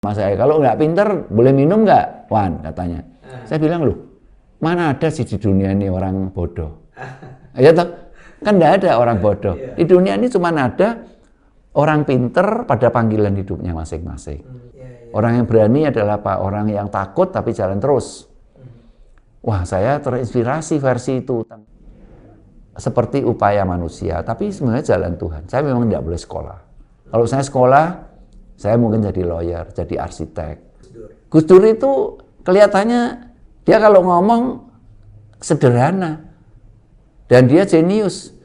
Mas saya, kalau nggak pinter boleh minum nggak, Wan, katanya. Saya bilang, loh, mana ada sih di dunia ini orang bodoh? Ya toh, kan nggak ada orang bodoh. Di dunia ini cuma ada orang pinter pada panggilan hidupnya masing-masing. Orang yang berani adalah apa? Orang yang takut tapi jalan terus. Wah, saya terinspirasi versi itu. Seperti upaya manusia, tapi sebenarnya jalan Tuhan. Saya memang tidak boleh sekolah. Kalau saya sekolah, saya mungkin jadi lawyer, jadi arsitek. Gus Dur itu kelihatannya dia kalau ngomong sederhana dan dia jenius.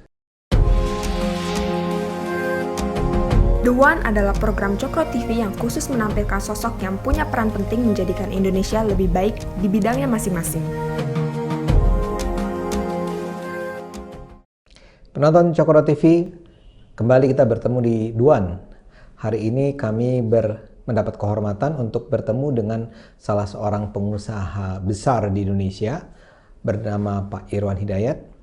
The One adalah program Cokro TV yang khusus menampilkan sosok yang punya peran penting menjadikan Indonesia lebih baik di bidangnya masing-masing. Penonton Cokro TV, kembali kita bertemu di Duan. Hari ini kami mendapat kehormatan untuk bertemu dengan salah seorang pengusaha besar di Indonesia bernama Pak Irwan Hidayat.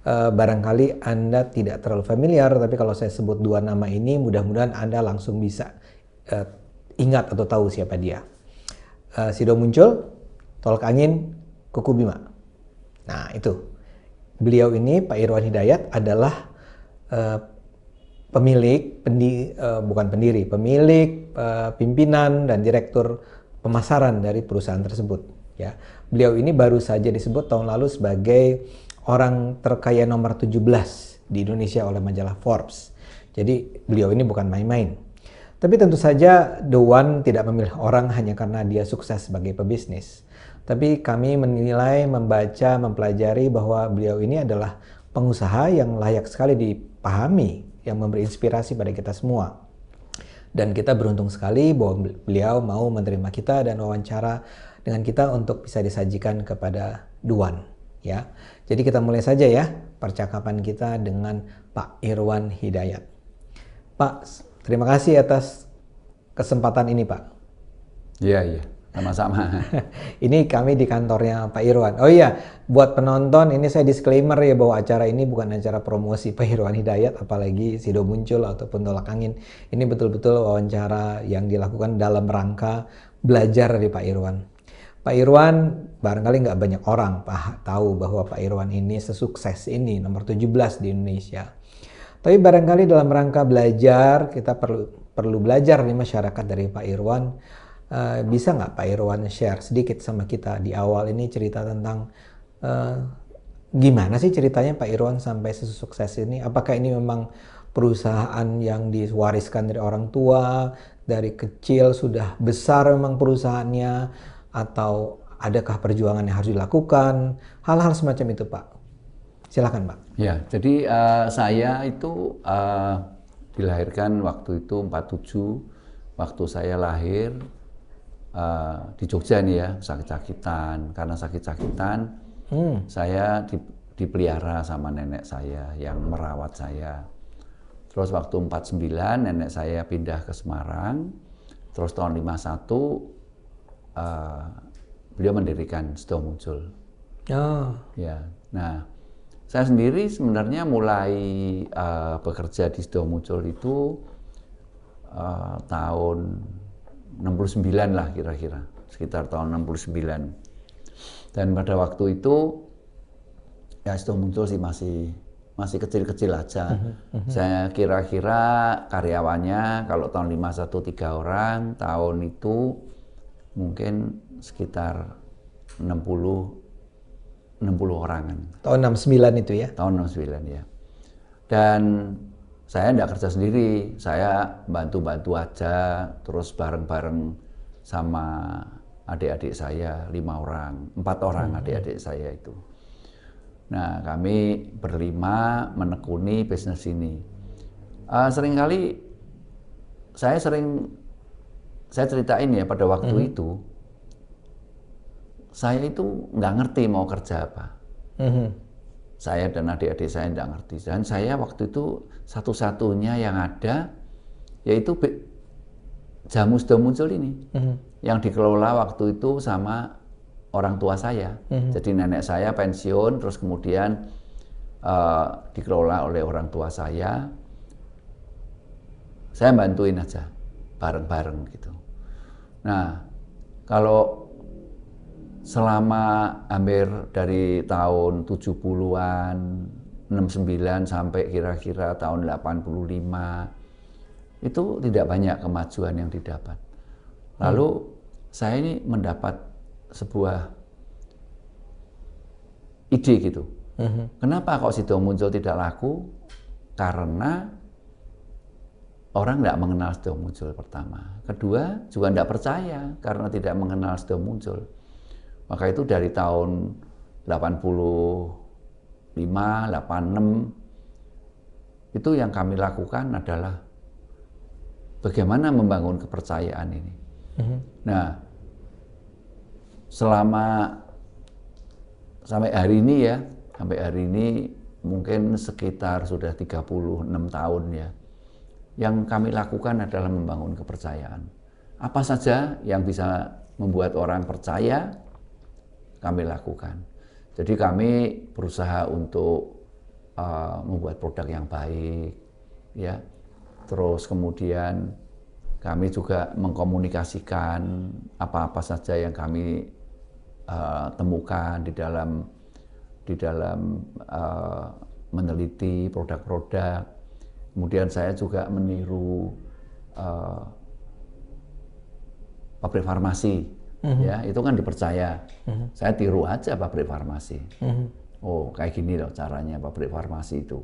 Barangkali Anda tidak terlalu familiar, tapi kalau saya sebut dua nama ini, mudah-mudahan Anda langsung bisa ingat atau tahu siapa dia. Sido Muncul, Tolak Angin, Kuku Bima. Nah, itu. Beliau ini, Pak Irwan Hidayat, adalah pemilik, pimpinan dan direktur pemasaran dari perusahaan tersebut. Ya, beliau ini baru saja disebut tahun lalu sebagai orang terkaya nomor 17 di Indonesia oleh majalah Forbes. Jadi beliau ini bukan main-main. Tapi tentu saja The One tidak memilih orang hanya karena dia sukses sebagai pebisnis. Tapi kami menilai, membaca, mempelajari bahwa beliau ini adalah pengusaha yang layak sekali dipahami, yang memberi inspirasi pada kita semua. Dan kita beruntung sekali bahwa beliau mau menerima kita dan wawancara dengan kita untuk bisa disajikan kepada The One. Ya. Jadi kita mulai saja ya percakapan kita dengan Pak Irwan Hidayat. Pak, terima kasih atas kesempatan ini, Pak. Iya. Sama-sama. Ini kami di kantornya Pak Irwan. Oh iya, buat penonton ini saya disclaimer ya bahwa acara ini bukan acara promosi Pak Irwan Hidayat, apalagi Sido Muncul ataupun Tolak Angin. Ini betul-betul wawancara yang dilakukan dalam rangka belajar dari Pak Irwan. Pak Irwan, barangkali nggak banyak orang tahu bahwa Pak Irwan ini sesukses ini, nomor 17 di Indonesia. Tapi barangkali dalam rangka belajar, kita perlu belajar nih masyarakat dari Pak Irwan. Bisa nggak Pak Irwan share sedikit sama kita di awal ini cerita tentang gimana sih ceritanya Pak Irwan sampai sesukses ini? Apakah ini memang perusahaan yang diwariskan dari orang tua, dari kecil sudah besar memang perusahaannya, atau adakah perjuangan yang harus dilakukan? Hal-hal semacam itu, Pak. Silakan, Pak. Ya, jadi saya itu dilahirkan waktu itu 47. Waktu saya lahir di Jogja nih ya, sakit-sakitan. Karena sakit-sakitan, saya dipelihara sama nenek saya yang merawat saya. Terus waktu 49, nenek saya pindah ke Semarang. Terus tahun 51, beliau mendirikan Sido Muncul. Oh. Ya, nah saya sendiri sebenarnya mulai bekerja di Sido Muncul itu tahun 69 lah kira-kira, sekitar tahun 69. Dan pada waktu itu ya Sido Muncul sih masih kecil-kecil aja. Saya kira-kira karyawannya kalau tahun 51 3 orang, tahun itu mungkin sekitar 60 orangan. Tahun 69 itu ya? Tahun 69 ya. Dan saya tidak kerja sendiri, saya bantu-bantu aja, terus bareng-bareng sama adik-adik saya, 4 orang adik-adik saya itu. Nah, kami berlima menekuni bisnis ini. Seringkali saya ceritain ya pada waktu itu, saya itu nggak ngerti mau kerja apa. Saya dan adik-adik saya nggak ngerti. Dan saya waktu itu satu-satunya yang ada yaitu jamu Sido Muncul ini, yang dikelola waktu itu sama orang tua saya. Jadi nenek saya pensiun, terus kemudian dikelola oleh orang tua saya. Saya bantuin aja, bareng-bareng gitu. Nah, kalau selama hampir dari tahun 70-an, 69 sampai kira-kira tahun 85, itu tidak banyak kemajuan yang didapat. Lalu saya ini mendapat sebuah ide gitu. Kenapa kok Sidomuncul tidak laku? Karena orang tidak mengenal Sidomuncul pertama. Kedua, juga tidak percaya karena tidak mengenal Sidomuncul. Maka itu dari tahun 85, 86, itu yang kami lakukan adalah bagaimana membangun kepercayaan ini. Nah, sampai hari ini mungkin sekitar sudah 36 tahun ya. Yang kami lakukan adalah membangun kepercayaan. Apa saja yang bisa membuat orang percaya, kami lakukan. Jadi kami berusaha untuk membuat produk yang baik, ya. Terus kemudian kami juga mengkomunikasikan apa-apa saja yang kami temukan di dalam meneliti produk-produk. Kemudian saya juga meniru pabrik farmasi. Ya, itu kan dipercaya. Saya tiru aja pabrik farmasi. Oh, kayak gini loh caranya pabrik farmasi itu.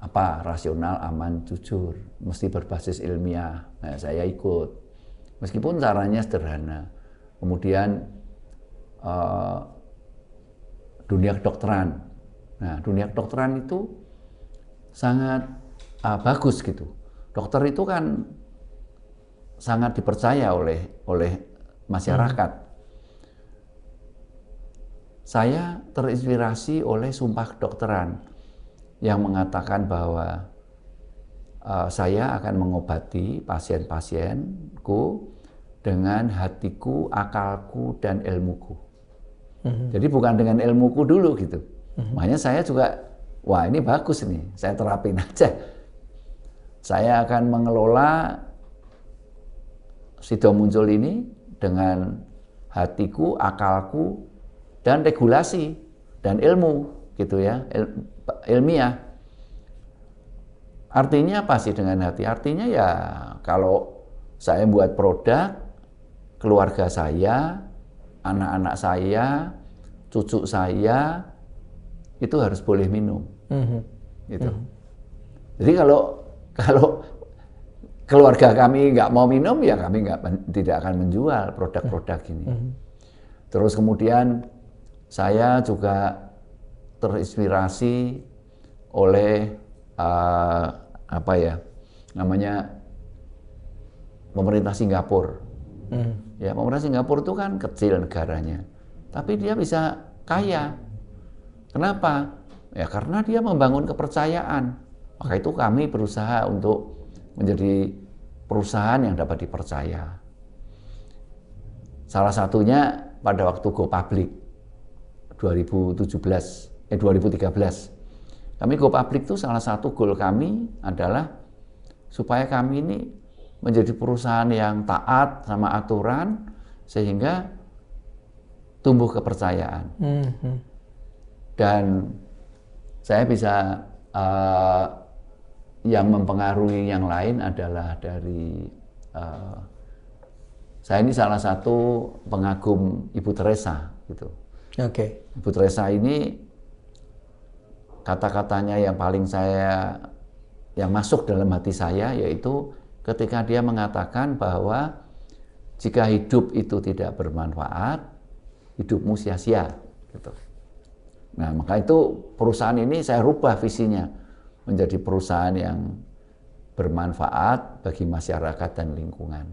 Apa? Rasional, aman, jujur, mesti berbasis ilmiah. Nah, saya ikut. Meskipun caranya sederhana. Kemudian dunia kedokteran. Nah, dunia kedokteran itu sangat bagus gitu. Dokter itu kan sangat dipercaya oleh masyarakat. Saya terinspirasi oleh Sumpah Kedokteran yang mengatakan bahwa saya akan mengobati pasien-pasienku dengan hatiku, akalku, dan ilmuku. Jadi bukan dengan ilmuku dulu gitu. Makanya saya juga, wah ini bagus nih, saya terapin aja. Saya akan mengelola Sidomuncul ini dengan hatiku, akalku, dan regulasi dan ilmu gitu ya, ilmiah. Artinya apa sih dengan hati? Artinya ya kalau saya buat produk, keluarga saya, anak-anak saya, cucu saya itu harus boleh minum, gitu. Jadi kalau keluarga kami nggak mau minum, ya kami tidak akan menjual produk-produk ini. Terus kemudian saya juga terinspirasi oleh pemerintah Singapura. Ya, pemerintah Singapura itu kan kecil negaranya, tapi dia bisa kaya. Kenapa? Ya karena dia membangun kepercayaan. Maka itu kami berusaha untuk menjadi perusahaan yang dapat dipercaya. Salah satunya pada waktu Go Public 2013. Kami Go Public itu salah satu goal kami adalah supaya kami ini menjadi perusahaan yang taat sama aturan sehingga tumbuh kepercayaan. Dan saya bisa yang mempengaruhi yang lain adalah dari saya ini salah satu pengagum Ibu Teresa gitu. Ibu Teresa ini kata-katanya yang paling yang masuk dalam hati saya yaitu ketika dia mengatakan bahwa jika hidup itu tidak bermanfaat, hidupmu sia-sia gitu. Nah, maka itu perusahaan ini saya rubah visinya menjadi perusahaan yang bermanfaat bagi masyarakat dan lingkungan.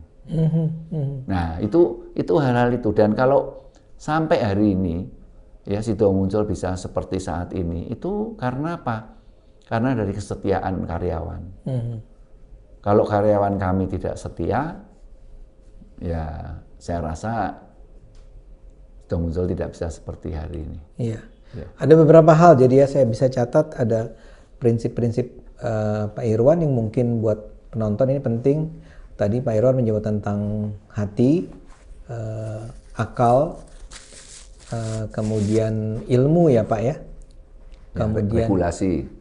Nah, itu hal-hal itu. Dan kalau sampai hari ini ya Sidomuncul bisa seperti saat ini, itu karena apa? Karena dari kesetiaan karyawan. Kalau karyawan kami tidak setia, ya saya rasa Sidomuncul tidak bisa seperti hari ini. Iya. Ya. Ada beberapa hal, jadi ya saya bisa catat ada prinsip-prinsip Pak Irwan yang mungkin buat penonton ini penting. Tadi Pak Irwan menyebut tentang hati, akal, kemudian ilmu ya Pak ya, kemudian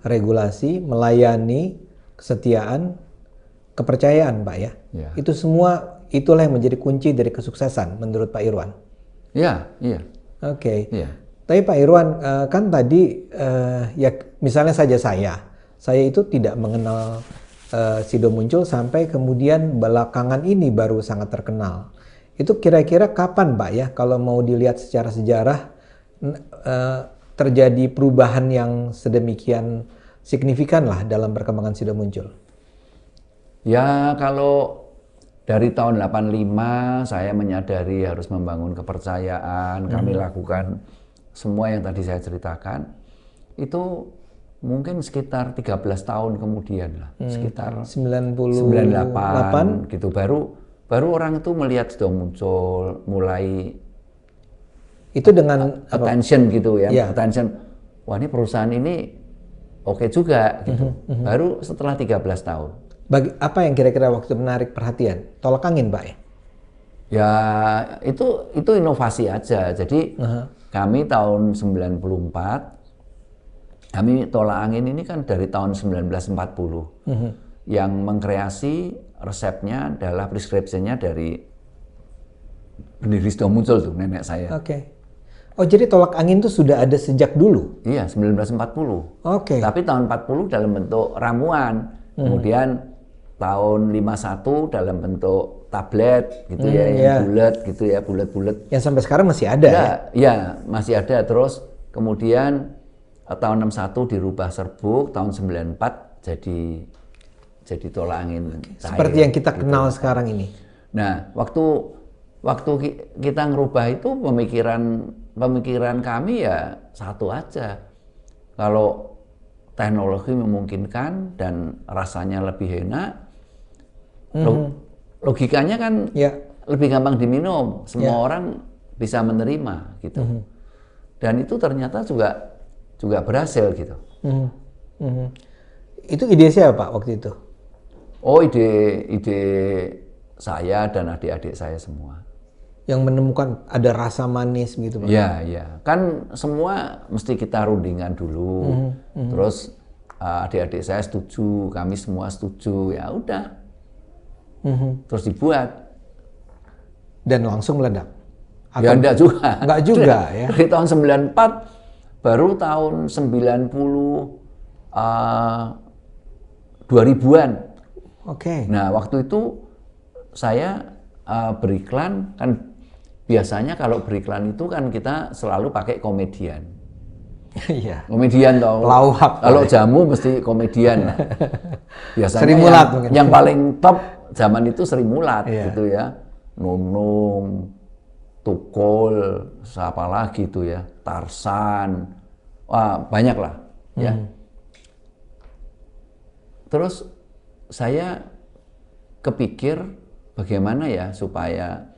regulasi, melayani, kesetiaan, kepercayaan Pak ya. Itu semua itulah yang menjadi kunci dari kesuksesan menurut Pak Irwan. Iya. Oke. Tapi Pak Irwan, kan tadi ya misalnya saja saya itu tidak mengenal Sido Muncul sampai kemudian belakangan ini baru sangat terkenal. Itu kira-kira kapan Pak ya, kalau mau dilihat secara sejarah terjadi perubahan yang sedemikian signifikan lah dalam perkembangan Sido Muncul? Ya kalau dari tahun 85 saya menyadari harus membangun kepercayaan, kami lakukan semua yang tadi saya ceritakan, itu mungkin sekitar 13 tahun kemudian lah, sekitar 98 gitu, baru orang itu melihat Sido Muncul, mulai itu dengan attention gitu ya, attention, wah ini perusahaan ini oke juga gitu, baru setelah 13 tahun. Apa yang kira-kira waktu menarik perhatian? Tolak angin Pak ya? Ya itu inovasi aja, jadi kami tahun 94, kami tolak angin ini kan dari tahun 1940, yang mengkreasi resepnya adalah prescription-nya dari pendiri Sido Muncul tuh, nenek saya. Oke. Oh jadi tolak angin itu sudah ada sejak dulu? Iya, 1940. Oke. Tapi tahun 40 dalam bentuk ramuan, kemudian tahun 51 dalam bentuk tablet gitu ya, yang bulat gitu ya, bulat-bulat. Yang sampai sekarang masih ada ya? Iya, masih ada. Terus kemudian tahun 61 dirubah serbuk, tahun 94 jadi tolak angin cair. Seperti yang kita kenal sekarang ini. Nah, waktu kita ngerubah itu pemikiran kami ya satu aja. Kalau teknologi memungkinkan dan rasanya lebih enak, logikanya kan lebih gampang diminum, semua orang bisa menerima gitu. Dan itu ternyata juga berhasil gitu. Itu ide siapa Pak waktu itu? Oh, ide saya dan adik-adik saya semua. Yang menemukan ada rasa manis gitu Pak? Iya. Kan semua mesti kita rundingan dulu. Terus adik-adik saya setuju, kami semua setuju, ya udah. Terus dibuat. Dan langsung meledak? Ya enggak juga. Enggak juga ya? Dari tahun 94, baru tahun 90, 2000-an. Oke. Nah, waktu itu saya beriklan, kan biasanya kalau beriklan itu kan kita selalu pakai komedian. Iya. Komedian toh. Lawak. Kalau jamu mesti komedian. Biasanya Sri Mulat mungkin. Yang paling top zaman itu Sri Mulat gitu ya. Nunung, Tukul, siapa lagi itu ya, Tarsan. Wah, banyak lah ya. Terus saya kepikir bagaimana ya supaya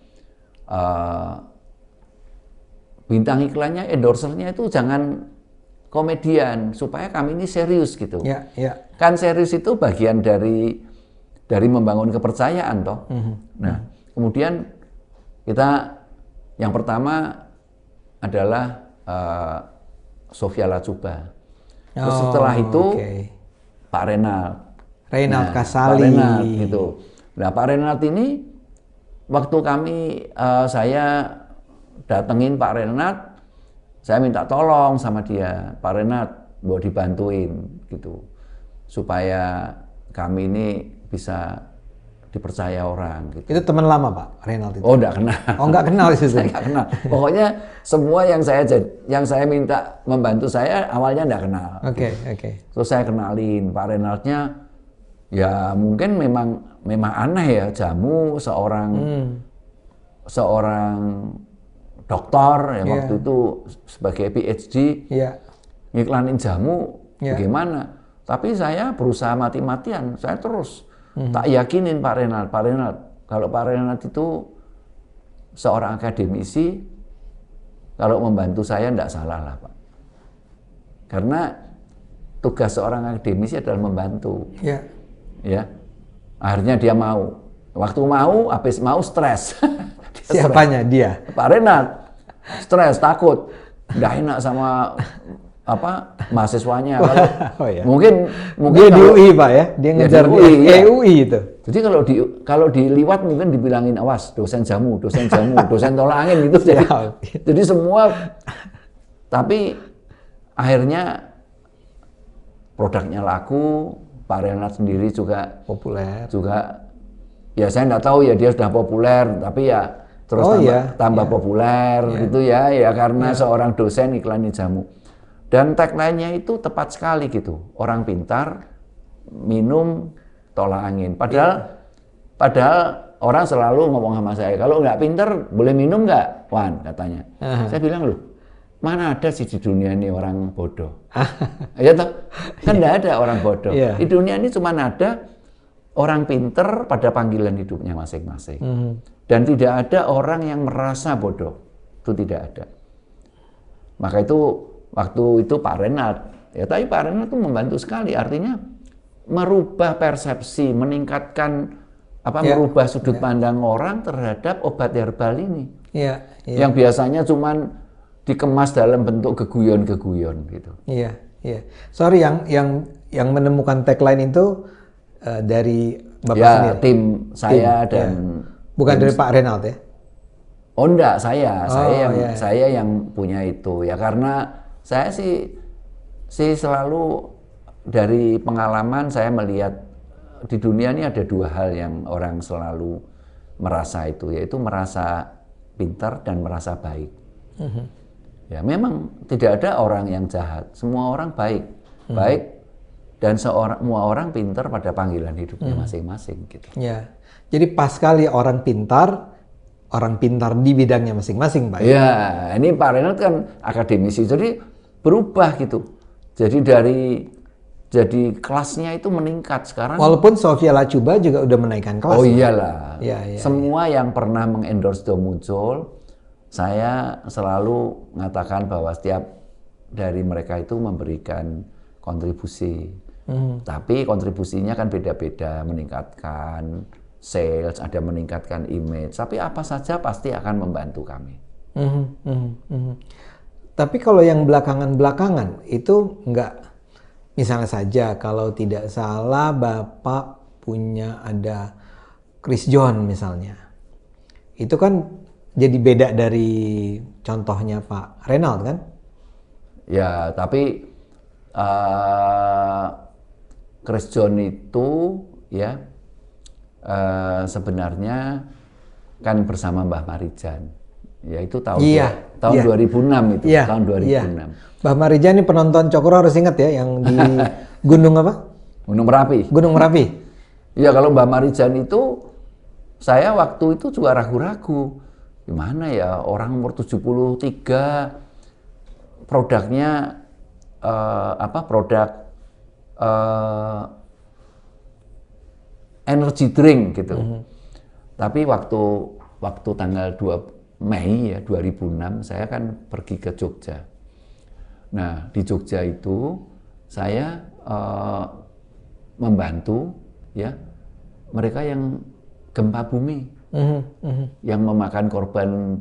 bintang iklannya, endorsernya itu jangan komedian, supaya kami ini serius gitu. Kan serius itu bagian dari membangun kepercayaan toh. Nah, kemudian kita yang pertama adalah Sofia Lacuba. Terus setelah itu Pak Renald Kasali. Pak Renald gitu. Nah, Pak Renald ini waktu saya datengin Pak Renald, saya minta tolong sama dia, Pak Renald mau dibantuin gitu, supaya kami ini bisa dipercaya orang gitu. Itu teman lama Pak Renald itu? Oh, enggak kenal. Oh, enggak kenal itu. Saya enggak kenal. Pokoknya semua yang saya minta membantu saya awalnya enggak kenal. Oke. Terus saya kenalin Pak Renaldnya, ya mungkin memang aneh ya, jamu seorang dokter ya waktu itu sebagai PhD ngiklanin jamu bagaimana. Tapi saya berusaha mati-matian, saya terus tak yakinin Pak Renald, kalau Pak Renald itu seorang akademisi, kalau membantu saya enggak salah lah Pak. Karena tugas seorang akademisi adalah membantu. Ya. Akhirnya dia mau. Waktu mau, habis mau stres. Siapanya? Dia? Pak Renat. Stres, takut. Nggak enak sama mahasiswanya. Kalau Oh, iya. mungkin Dia di kalau- UI, Pak ya? Dia ngejar di di UI, iya. UI itu. Jadi kalau diliwat mungkin dibilangin awas dosen jamu, dosen tolak angin gitu. Siap. Jadi semua, tapi akhirnya produknya laku, Pak Renat sendiri juga Populer. ya saya nggak tahu ya dia sudah populer, tapi ya terus Oh, tambah iya. populer gitu ya karena seorang dosen iklanin jamu. Dan tagline-nya itu tepat sekali gitu, orang pintar minum tolak angin. Padahal orang selalu ngomong sama saya, kalau nggak pintar boleh minum nggak, Wan, katanya. Saya bilang, loh, mana ada sih di dunia ini orang bodoh? Ya toh, kan nggak ada orang bodoh. Iya. Di dunia ini cuma ada orang pintar pada panggilan hidupnya masing-masing. Dan tidak ada orang yang merasa bodoh. Itu tidak ada. Maka itu waktu itu Pak Renat, tapi Pak Renat itu membantu sekali. Artinya merubah persepsi, meningkatkan merubah sudut pandang orang terhadap obat herbal ini. Iya. Yang biasanya cuman dikemas dalam bentuk geguyon-geguyon gitu. Iya. Sorry, yang menemukan tagline itu dari Bapak sendiri. Tim saya dan bukan tim dari Pak Renald ya? Oh enggak, saya iya. saya yang punya itu ya, karena saya sih selalu dari pengalaman saya melihat di dunia ini ada dua hal yang orang selalu merasa itu, yaitu merasa pintar dan merasa baik. Ya memang tidak ada orang yang jahat, semua orang baik dan semua orang pintar pada panggilan hidupnya masing-masing gitu. Ya, jadi pas sekali orang pintar di bidangnya masing-masing, Pak. Ya, ini Pak Renat kan akademisi, jadi berubah gitu. Jadi kelasnya itu meningkat sekarang. Walaupun Sofia Lacuba juga udah menaikkan kelas. Oh iyalah. Iya. Semua yang pernah mengendorse Do muncul, saya selalu mengatakan bahwa setiap dari mereka itu memberikan kontribusi. Tapi kontribusinya kan beda-beda, meningkatkan sales, ada meningkatkan image, tapi apa saja pasti akan membantu kami. Tapi kalau yang belakangan itu enggak, misalnya saja kalau tidak salah Bapak punya ada Chris John misalnya, itu kan jadi beda dari contohnya Pak Renald kan? Ya, tapi Chris John itu ya sebenarnya kan bersama Mbah Marijan, ya itu tahun 2006 itu, tahun 2006. Iya. Mbah Marijan ini penonton Cokro harus ingat ya, yang di Gunung apa? Gunung Merapi. Gunung Merapi. Iya, kalau Mbah Marijan itu saya waktu itu juga ragu-ragu, gimana ya orang umur 73 produknya produk energy drink gitu. Tapi waktu tanggal 2 Mei ya 2006 saya kan pergi ke Jogja. Nah, di Jogja itu saya membantu ya mereka yang gempa bumi. Yang memakan korban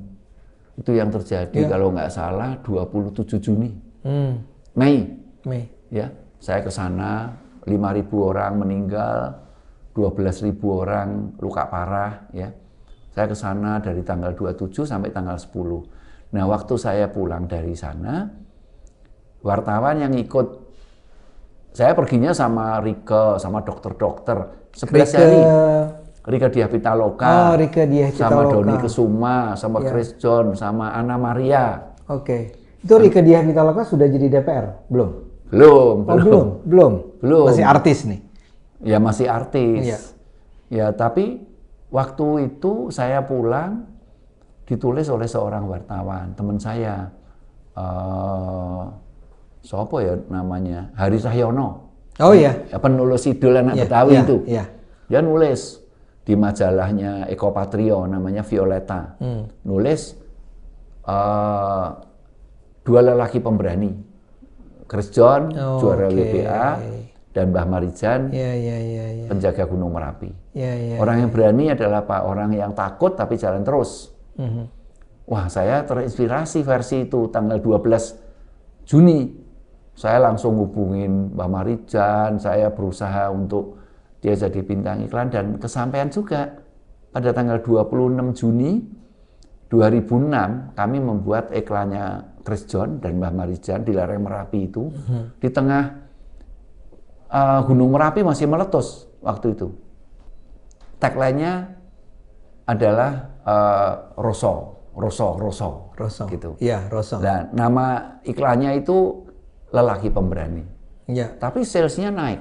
itu yang terjadi kalau nggak salah 27 Juni. Mei. Ya, saya ke sana 5.000 orang meninggal, 12.000 orang luka parah ya. Saya ke sana dari tanggal 27 sampai tanggal 10. Nah, waktu saya pulang dari sana, wartawan yang ikut, saya perginya sama Rike, sama dokter-dokter spesialis. Rike Diah Pitaloka, sama Doni Kesuma, sama Chris John, sama Anna Maria. Oke. Itu Rike Diah Pitaloka sudah jadi DPR? Belum? Belum. Masih artis nih? Ya masih artis. Iya. Ya tapi waktu itu saya pulang ditulis oleh seorang wartawan, teman saya. Siapa ya namanya? Hari Cahyono. Oh iya. Penulis Idul anak Betawi itu. Iya. Dia nulis di majalahnya Eko Patrio namanya Violeta. Nulis dua lelaki pemberani. Chris John, juara WBA, dan Mbah Marijan, penjaga Gunung Merapi. Orang yang berani adalah orang yang takut tapi jalan terus. Wah, saya terinspirasi versi itu tanggal 12 Juni. Saya langsung hubungin Mbak Marijan, saya berusaha untuk dia jadi bintang iklan dan kesampaian juga. Pada tanggal 26 Juni 2006 kami membuat iklannya Chris John dan Mbak Marijan di lereng Merapi itu. Di tengah Gunung Merapi masih meletus waktu itu. Tagline-nya adalah Roso gitu. Iya, Roso. Dan nama iklannya itu lelaki pemberani. Iya. Tapi salesnya naik.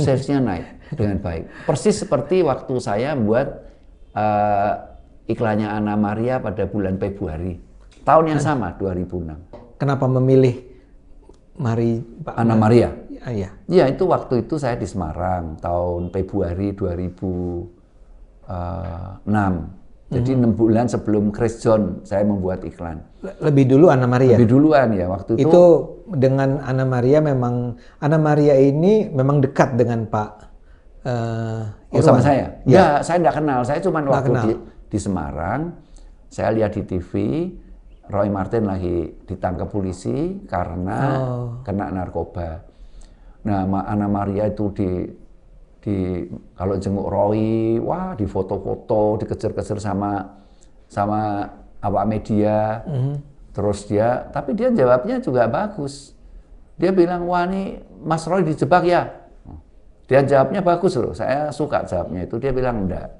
Salesnya naik dengan baik. Persis seperti waktu saya buat iklannya Anna Maria pada bulan Februari. Tahun yang sama, 2006. Kenapa memilih Anna Maria? Iya. Iya, itu waktu itu saya di Semarang tahun Februari 2006. Jadi 6 bulan sebelum Chris John saya membuat iklan. Lebih dulu Anna Maria. Lebih duluan ya waktu itu. Itu dengan Anna Maria Anna Maria ini memang dekat dengan Pak Irwan. Sama saya? Ya, saya nggak kenal. Saya cuma waktu kenal. di Semarang, saya lihat di TV, Roy Martin lagi ditangkap polisi karena kena narkoba. Nah, Anna Maria itu kalau jenguk Roy, wah di foto-foto, dikejar-kejar sama awak media. Terus tapi dia jawabnya juga bagus. Dia bilang, wah ini Mas Roy dijebak ya. Dia jawabnya bagus loh, saya suka jawabnya itu. Dia bilang enggak.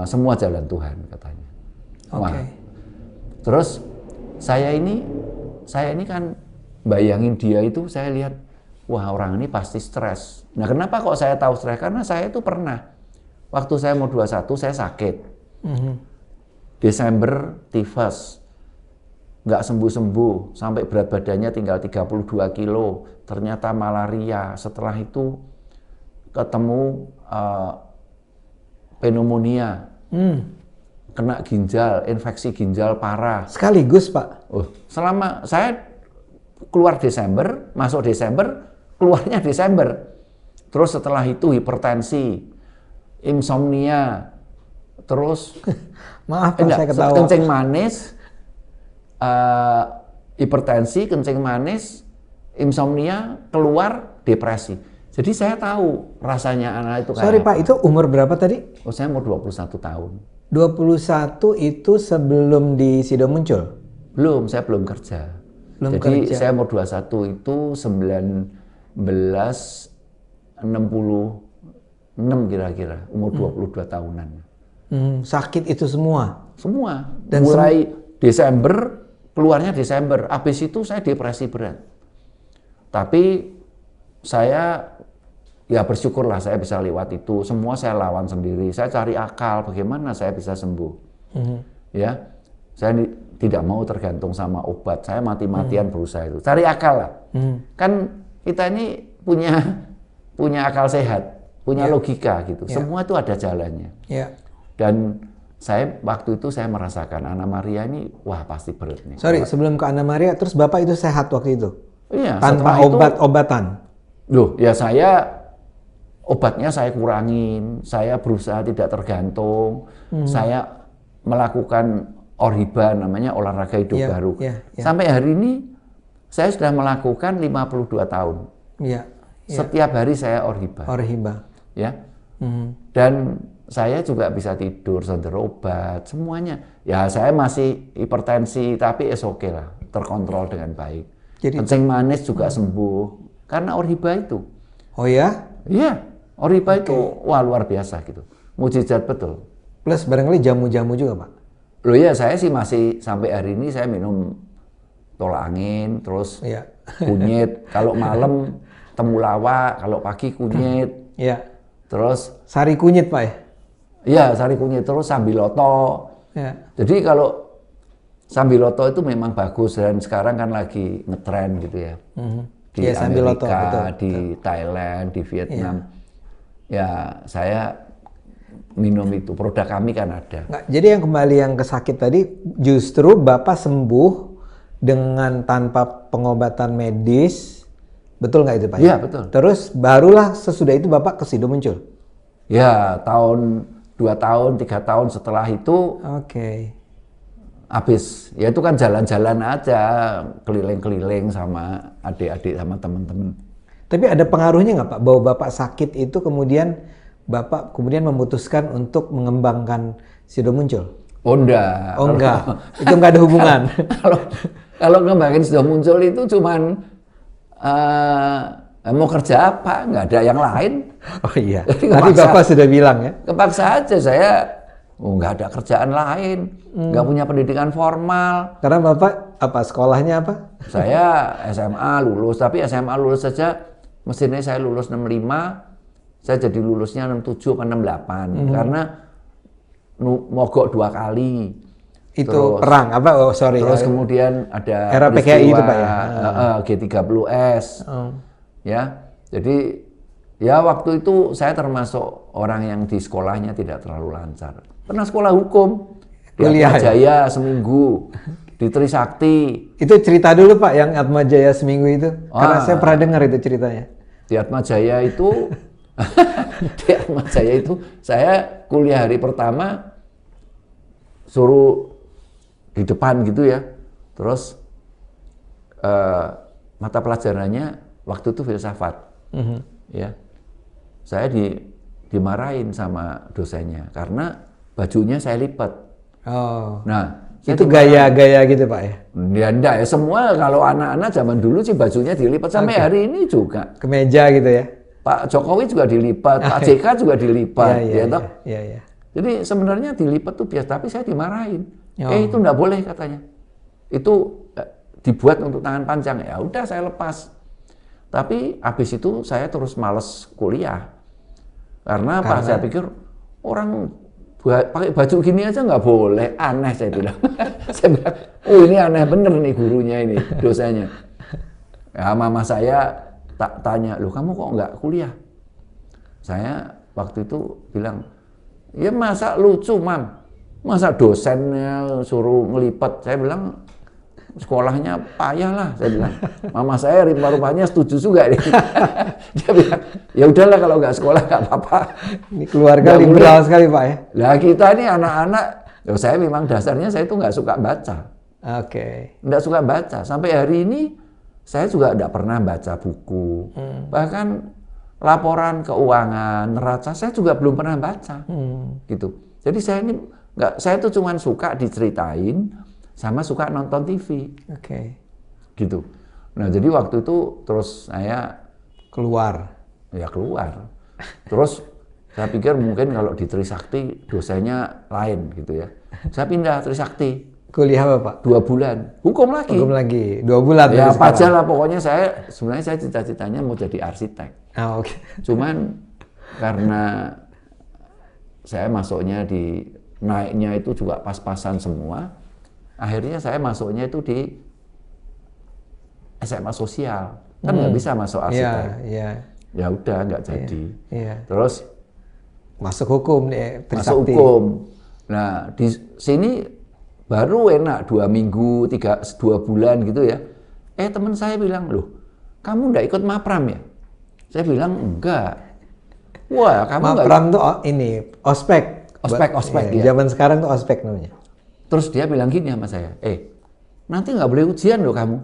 Semua jalan Tuhan katanya. Wah. Terus saya ini kan bayangin dia itu, saya lihat, wah orang ini pasti stres. Nah kenapa kok saya tahu stres? Karena saya itu pernah, waktu saya mau 21 saya sakit. Desember tifus, nggak sembuh-sembuh, sampai berat badannya tinggal 32 kilo. Ternyata malaria. Setelah itu ketemu pneumonia, kena ginjal, infeksi ginjal parah. Sekaligus Pak? Selama saya keluar Desember, masuk Desember, keluarnya Desember. Terus setelah itu hipertensi, insomnia, terus maaf Pak, saya ketawa. Kencing manis, hipertensi, kencing manis, insomnia, keluar depresi. Jadi saya tahu rasanya anak itu kayak Sorry Pak, itu umur berapa tadi? Saya umur 21 tahun. 21 itu sebelum di Sido muncul? Belum, saya belum kerja. Jadi saya umur 21 itu 1966 kira-kira, umur 22 tahunan. Sakit itu semua? Semua. Dan mulai Desember, keluarnya Desember. Habis itu saya depresi berat. Tapi saya ya bersyukurlah saya bisa lewat itu. Semua saya lawan sendiri. Saya cari akal bagaimana saya bisa sembuh. Ya, saya tidak mau tergantung sama obat. Saya mati-matian berusaha itu. Cari akal lah. Kan kita ini punya akal sehat, punya logika gitu. Semua itu ada jalannya. Dan waktu itu saya merasakan Anna Maria ini, wah pasti berat nih. Sorry, sebelum ke Anna Maria, terus Bapak itu sehat waktu itu? Iya. Tanpa obat-obatan? Loh, ya obatnya saya kurangin, saya berusaha tidak tergantung, saya melakukan Orhiba, namanya olahraga hidup baru. Sampai hari ini, saya sudah melakukan 52 tahun. Setiap hari saya Orhiba. Ya. Dan saya juga bisa tidur, sender obat, semuanya. Ya saya masih hipertensi, tapi oke lah, terkontrol dengan baik. Kencing manis juga sembuh, karena Orhiba itu. Oh ya? Iya, Orhiba itu wah luar biasa gitu, mujizat betul. Plus barangkali jamu-jamu juga Pak? Loh ya, saya sih masih sampai hari ini saya minum tolak angin, terus kunyit, kalau malam temulawak, kalau pagi kunyit. Terus sari kunyit Pak ya? Iya, sari kunyit, terus sambiloto. Jadi kalau sambiloto itu memang bagus, dan sekarang kan lagi ngetren gitu ya. Di Amerika, di Thailand, di Vietnam. Ya, saya minum itu. Produk kami kan ada. Jadi yang kembali yang ke sakit tadi, justru Bapak sembuh dengan tanpa pengobatan medis. Betul nggak itu Pak? Iya, betul. Terus barulah sesudah itu Bapak ke Sido muncul? Ya, tahun 2 tahun, 3 tahun setelah itu habis. Ya itu kan jalan-jalan aja, keliling-keliling sama adik-adik sama teman-teman. Tapi ada pengaruhnya nggak Pak, bahwa Bapak sakit itu kemudian Bapak memutuskan untuk mengembangkan Sido Muncul? Oh enggak. Oh enggak, itu nggak ada hubungan. Kalau ngembangin Sido Muncul itu cuman mau kerja apa, nggak ada yang lain. Oh iya, tadi Bapak sudah bilang ya. Kepaksa aja saya, nggak ada kerjaan lain, nggak punya pendidikan formal. Karena Bapak sekolahnya apa? Saya SMA lulus, tapi SMA lulus saja, mestinya saya lulus 65, saya jadi lulusnya 67 ke 68, karena mogok 2 kali. Itu terus, perang apa? Oh sorry. Terus kemudian ada era PKI itu Pak ya. G30S. Ya, jadi ya waktu itu saya termasuk orang yang di sekolahnya tidak terlalu lancar. Pernah sekolah hukum di Atmajaya seminggu, di Trisakti. Itu cerita dulu Pak yang Atmajaya seminggu itu, karena saya pernah dengar itu ceritanya. Di Atmajaya itu, saya kuliah hari pertama suruh di depan gitu ya, terus mata pelajarannya waktu itu filsafat, ya. Saya dimarahin sama dosennya karena bajunya saya lipat. Oh. Nah, itu gaya-gaya gitu Pak ya? Ya enggak ya, semua kalau anak-anak zaman dulu sih bajunya dilipat sampai hari ini juga. Kemeja gitu ya? Pak Jokowi juga dilipat, Pak JK juga dilipat, ya toh? Iya. Jadi sebenarnya dilipat tuh biasa, tapi saya dimarahin. Itu enggak boleh katanya. Itu dibuat untuk tangan panjang. Ya udah saya lepas. Tapi habis itu saya terus males kuliah. Karena apa? Saya pikir orang pakai baju gini aja nggak boleh, aneh saya bilang. Saya bilang, oh ini aneh bener nih gurunya ini, dosennya. Ya, mama saya tak tanya, loh kamu kok nggak kuliah? Saya waktu itu bilang, ya masa lucu mam, masa dosennya suruh ngelipat? Saya bilang, sekolahnya payah lah, saya bilang. Mama saya rupa-rupanya setuju juga. Dia bilang, ya udahlah kalau nggak sekolah nggak apa-apa. Ini keluarga liberal sekali Pak ya. Lah kita ini anak-anak, saya memang dasarnya saya itu nggak suka baca. Nggak suka baca. Sampai hari ini saya juga nggak pernah baca buku. Bahkan laporan keuangan, neraca saya juga belum pernah baca. Gitu. Jadi saya ini nggak, saya itu cuma suka diceritain, sama suka nonton TV, gitu. Nah jadi waktu itu terus saya keluar. Terus saya pikir mungkin kalau di Trisakti dosennya lain gitu ya. Saya pindah Trisakti. Kuliah apa Pak? 2 bulan. Hukum lagi. 2 bulan. Ya pajak lah pokoknya sebenarnya saya cita-citanya mau jadi arsitek. Cuman karena saya masuknya naiknya itu juga pas-pasan semua. Akhirnya saya masuknya itu di SMA sosial, kan nggak bisa masuk arsitek. Ya udah nggak jadi. Terus masuk hukum nih, masuk hukum. Nah di sini baru enak 2 minggu, 2 bulan gitu ya. Teman saya bilang, loh kamu nggak ikut mapram ya? Saya bilang enggak. Wah kamu nggak. Mapram tuh ini ospek. Ya. Zaman sekarang tuh ospek namanya. Terus dia bilang gini sama saya, nanti nggak boleh ujian loh kamu.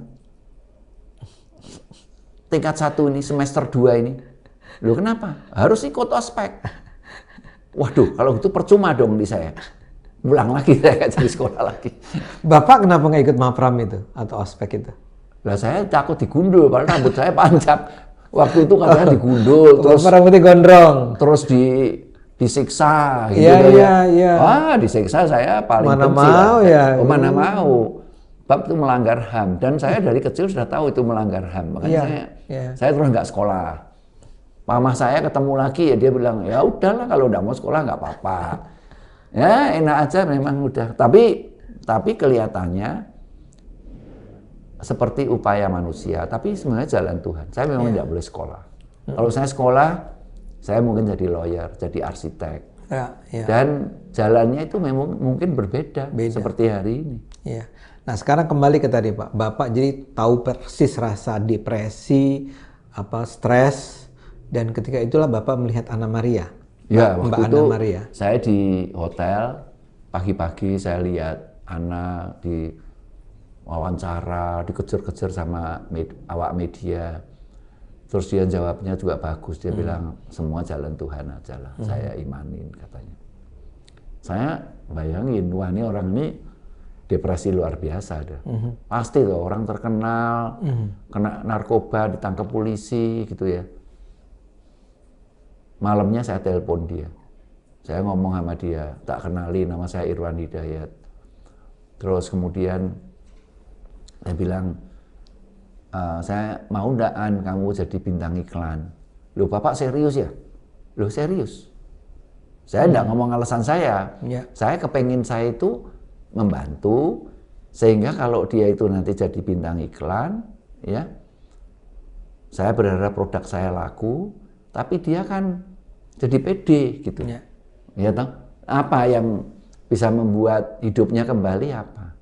Tingkat 1 ini, semester 2 ini. Loh kenapa? Harus ikut ospek. Waduh, kalau gitu percuma dong di saya. Pulang lagi saya nggak jadi sekolah lagi. Bapak kenapa nggak ikut mapram itu atau ospek itu? Lah saya takut digundul, padahal rambut saya panjang. Waktu itu katanya digundul, terus rambutnya gondrong. Terus disiksa gitu ya. Disiksa saya paling mana benci mau lah. Ya. Mana mau. Bab itu melanggar HAM dan saya dari kecil sudah tahu itu melanggar HAM. Makanya saya terus nggak sekolah. Mama saya ketemu lagi ya dia bilang, "Ya udahlah kalau udah mau sekolah nggak apa-apa." Ya, enak aja memang udah. Tapi kelihatannya seperti upaya manusia, tapi sebenarnya jalan Tuhan. Saya memang tidak boleh sekolah. Kalau saya sekolah, saya mungkin jadi lawyer, jadi arsitek. Dan jalannya itu memang mungkin berbeda seperti hari ini. Nah sekarang kembali ke tadi Pak. Bapak jadi tahu persis rasa depresi, stres, dan ketika itulah Bapak melihat Anna Maria. Ya, Mbak waktu Anna itu Maria? saya di hotel, pagi-pagi saya lihat Anna di wawancara, dikejar-kejar sama awak media. Terus dia jawabnya juga bagus, dia bilang semua jalan Tuhan aja lah, saya imanin katanya. Saya bayangin, wah ini orang ini depresi luar biasa dah. Pasti loh, orang terkenal, kena narkoba, ditangkap polisi gitu ya. Malamnya saya telepon dia. Saya ngomong sama dia, tak kenali, nama saya Irwan Hidayat. Terus kemudian saya bilang, saya mau ndaan kamu jadi bintang iklan. Loh Bapak serius ya? Loh serius. Saya enggak ngomong alasan saya. Ya. Saya kepengen saya itu membantu, sehingga kalau dia itu nanti jadi bintang iklan, ya, saya berharap produk saya laku, tapi dia kan jadi pede gitu. Ya toh? Apa yang bisa membuat hidupnya kembali apa?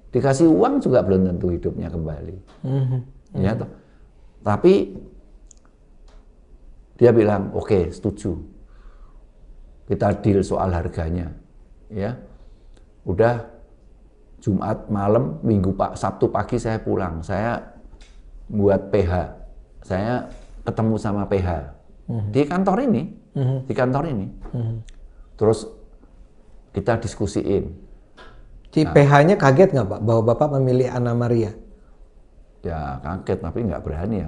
Dikasih uang juga belum tentu hidupnya kembali. Ya toh? Tapi dia bilang, oke, setuju. Kita deal soal harganya. Ya. Udah Jumat malam, Sabtu pagi saya pulang. Saya buat PH. Saya ketemu sama PH di kantor ini, Terus kita diskusiin. Si PH-nya kaget nggak Pak bahwa Bapak memilih Anna Maria? Ya kaget, tapi nggak berani ya.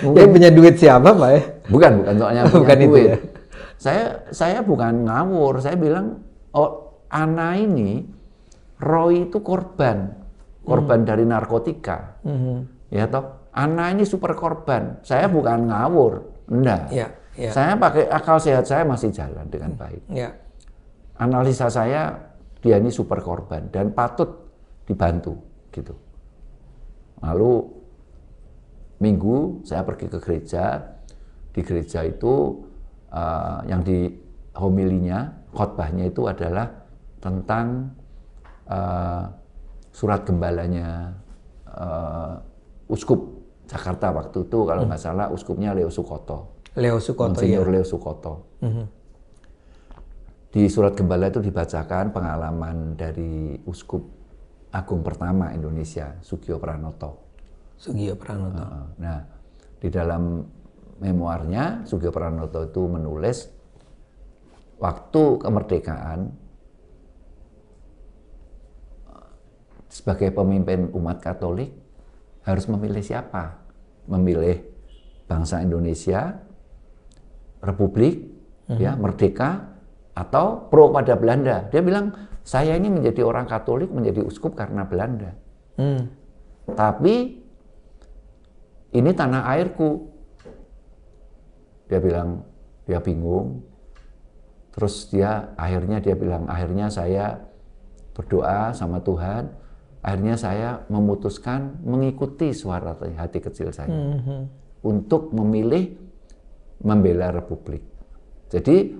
Yang punya duit siapa Pak ya? Bukan soalnya punya Bukan itu duit. ya? Saya bukan ngawur. Saya bilang, oh Anna ini, Roy itu korban dari narkotika. Ya toh, Anna ini super korban. Saya bukan ngawur, enggak. Ya. Saya pakai akal sehat saya masih jalan dengan baik. Ya. Analisa saya, dia ini super korban dan patut dibantu gitu. Lalu Minggu saya pergi ke gereja. Di gereja itu yang di homilinya, khotbahnya itu adalah tentang surat gembalanya Uskup Jakarta waktu itu, kalau nggak salah uskupnya Leo Sukoto. Monsinyur Leo Sukoto. Di surat gembala itu dibacakan pengalaman dari Uskup Agung pertama Indonesia, Sugio Pranoto. Nah, di dalam memoarnya Sugio Pranoto itu menulis waktu kemerdekaan sebagai pemimpin umat Katolik harus memilih siapa? Memilih bangsa Indonesia, Republik, ya, merdeka, atau pro pada Belanda. Dia bilang, saya ini menjadi orang Katolik, menjadi uskup karena Belanda. Tapi ini tanah airku. Dia bilang, dia bingung. Terus akhirnya dia bilang, akhirnya saya berdoa sama Tuhan. Akhirnya saya memutuskan mengikuti suara hati kecil saya untuk memilih membela Republik. Jadi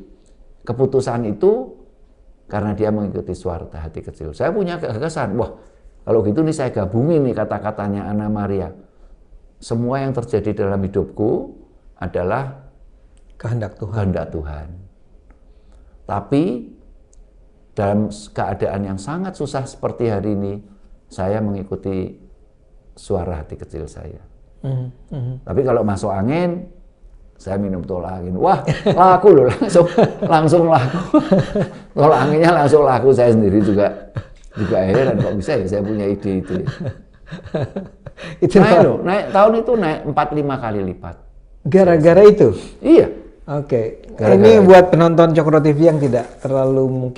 keputusan itu karena dia mengikuti suara hati kecil. Saya punya gagasan, wah kalau gitu nih saya gabungin nih kata-katanya Anna Maria. Semua yang terjadi dalam hidupku adalah kehendak Tuhan. Tapi dalam keadaan yang sangat susah seperti hari ini, saya mengikuti suara hati kecil saya. Tapi kalau masuk angin, saya minum tolak angin. Wah, laku loh, langsung laku. Tolak anginnya langsung laku. Saya sendiri juga heran kok bisa ya saya punya ide itu. Naik tahun itu naik 4-5 kali lipat. Gara-gara itu? Iya. Oke. Ini buat penonton Cokro TV yang tidak terlalu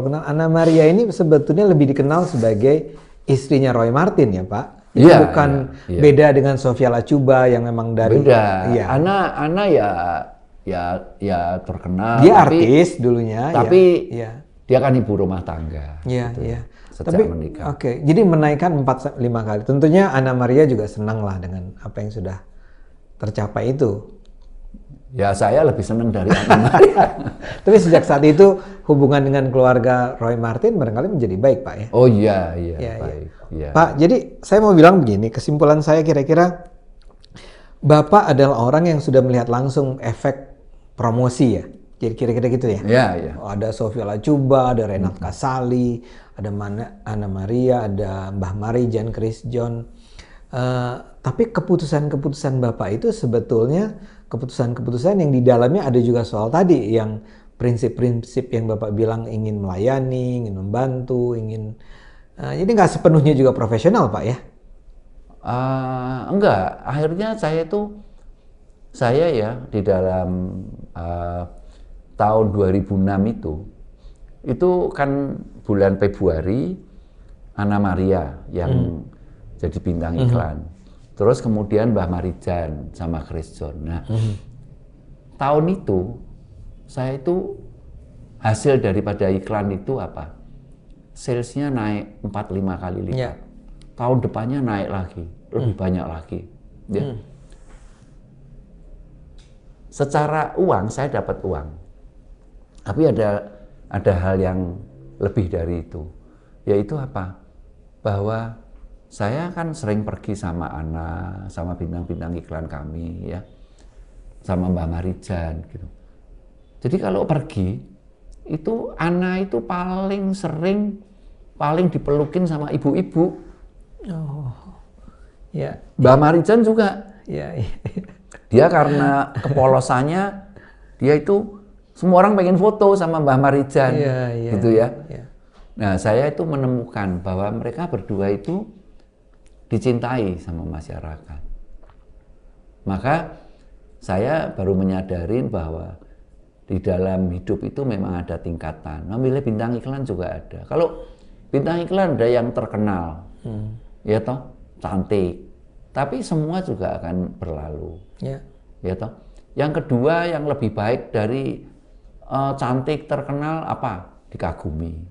kenal, Anna Maria ini sebetulnya lebih dikenal sebagai istrinya Roy Martin ya Pak? Iya, bukan beda dengan Sofia Lachuba yang memang dari beda. Iya. Anna ya terkenal. Dia artis dulunya. Tapi dia kan ibu rumah tangga. Iya, gitu, iya. Sejak menikah. Oke, jadi menaikkan 4-5 kali. Tentunya Anna Maria juga senang lah dengan apa yang sudah tercapai itu. Ya saya lebih senang dari Anna Maria. Tapi sejak saat itu hubungan dengan keluarga Roy Martin barangkali menjadi baik Pak ya? Oh iya baik. Ya. Pak, jadi saya mau bilang begini, kesimpulan saya kira-kira Bapak adalah orang yang sudah melihat langsung efek promosi ya. Jadi kira-kira gitu ya. Ya, ya. Ada Sofia Lacuba, ada Renat Kasali, ada Ana Maria, ada Mbah Marijan, Chris John. Tapi keputusan-keputusan Bapak itu sebetulnya keputusan-keputusan yang di dalamnya ada juga soal tadi yang prinsip-prinsip yang Bapak bilang ingin melayani, ingin membantu, jadi nggak sepenuhnya juga profesional, Pak ya? Enggak, akhirnya saya ya di dalam tahun 2006 itu kan bulan Februari Ana Maria yang jadi bintang iklan. Terus kemudian Mbah Marijan sama Chris John. Nah, tahun itu saya itu hasil daripada iklan itu apa? Salesnya naik 4-5 kali lipat. Yeah. Tahun depannya naik lagi, lebih banyak lagi. Ya. Secara uang saya dapat uang, tapi ada hal yang lebih dari itu, yaitu apa? Bahwa saya kan sering pergi sama Ana, sama bintang-bintang iklan kami, ya, sama Mbak Marijan, gitu. Jadi kalau pergi itu Ana itu paling dipelukin sama ibu-ibu. Oh, ya. Mbak Marijan juga. Ya. Dia karena kepolosannya, dia itu semua orang pengen foto sama Mbah Marijan, gitu ya. Nah, saya itu menemukan bahwa mereka berdua itu dicintai sama masyarakat. Maka saya baru menyadarin bahwa di dalam hidup itu memang ada tingkatan. Memilih bintang iklan juga ada. Kalau bintang iklan ada yang terkenal, ya toh, cantik. Tapi semua juga akan berlalu. Ya toh. Yang kedua yang lebih baik dari cantik terkenal apa? Dikagumi.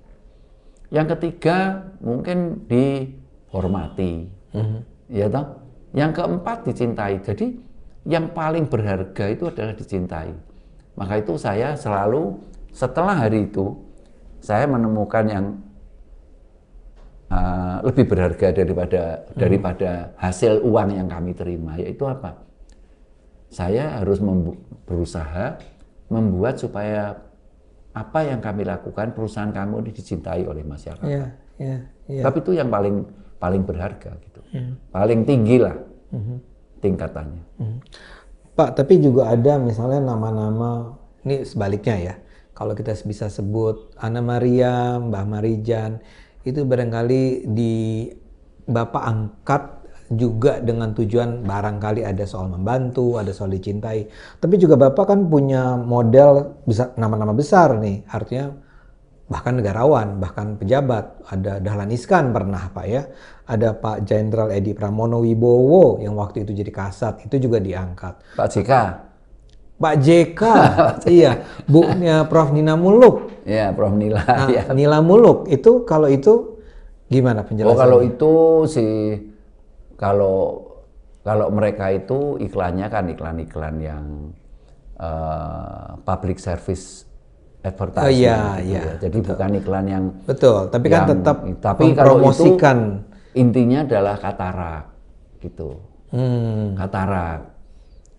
Yang ketiga mungkin dihormati. Ya toh. Yang keempat dicintai. Jadi yang paling berharga itu adalah dicintai. Maka itu saya selalu setelah hari itu saya menemukan yang lebih berharga daripada hasil uang yang kami terima, yaitu apa? Saya harus berusaha membuat supaya apa yang kami lakukan perusahaan kamu ini dicintai oleh masyarakat. Tapi itu yang paling berharga gitu, paling tinggi lah tingkatannya. Pak, tapi juga ada misalnya nama-nama ini sebaliknya ya. Kalau kita bisa sebut Ana Maria, Mbah Marijan, itu barangkali Bapak angkat juga dengan tujuan barangkali ada soal membantu, ada soal dicintai. Tapi juga Bapak kan punya model nama-nama besar nih, artinya bahkan negarawan, bahkan pejabat. Ada Dahlan Iskan pernah Pak ya, ada Pak Jenderal Edi Pramono Wibowo yang waktu itu jadi Kasat, itu juga diangkat. Pak JK. Pak JK, iya, bunya Prof. Nina Muluk. Ya, Prof. Nila. Nah, ya. Nila Muluk, itu kalau itu gimana penjelasannya? Kalau itu sih, kalau mereka itu iklannya kan iklan-iklan yang public service advertising. Ya. Jadi betul. Bukan iklan yang betul, tapi kan tetap mempromosikan. Intinya adalah katarak, gitu.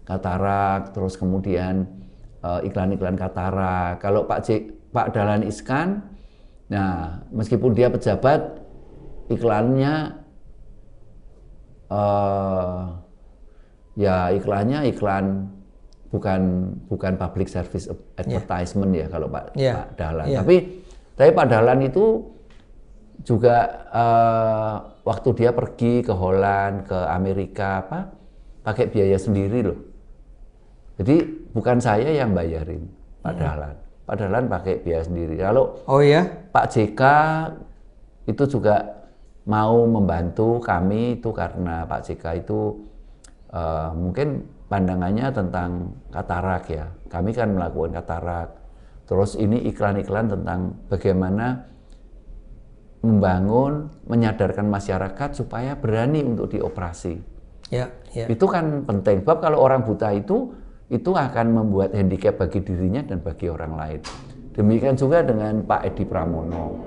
Katarak, terus kemudian iklan-iklan katarak. Kalau Pak Dahlan Iskan, nah meskipun dia pejabat, iklannya iklannya bukan public service advertisement ya kalau Pak Dahlan. Tapi Pak Dahlan itu juga waktu dia pergi ke Holland, ke Amerika pakai biaya sendiri loh. Jadi bukan saya yang bayarin Pak Dahlan. Pak Dahlan pakai biaya sendiri. Kalau Pak JK itu juga mau membantu kami itu karena Pak JK itu mungkin pandangannya tentang katarak ya. Kami kan melakukan katarak. Terus ini iklan-iklan tentang bagaimana membangun, menyadarkan masyarakat supaya berani untuk dioperasi. Itu kan penting. Sebab kalau orang buta itu akan membuat handicap bagi dirinya dan bagi orang lain. Demikian juga dengan Pak Edi Pramono.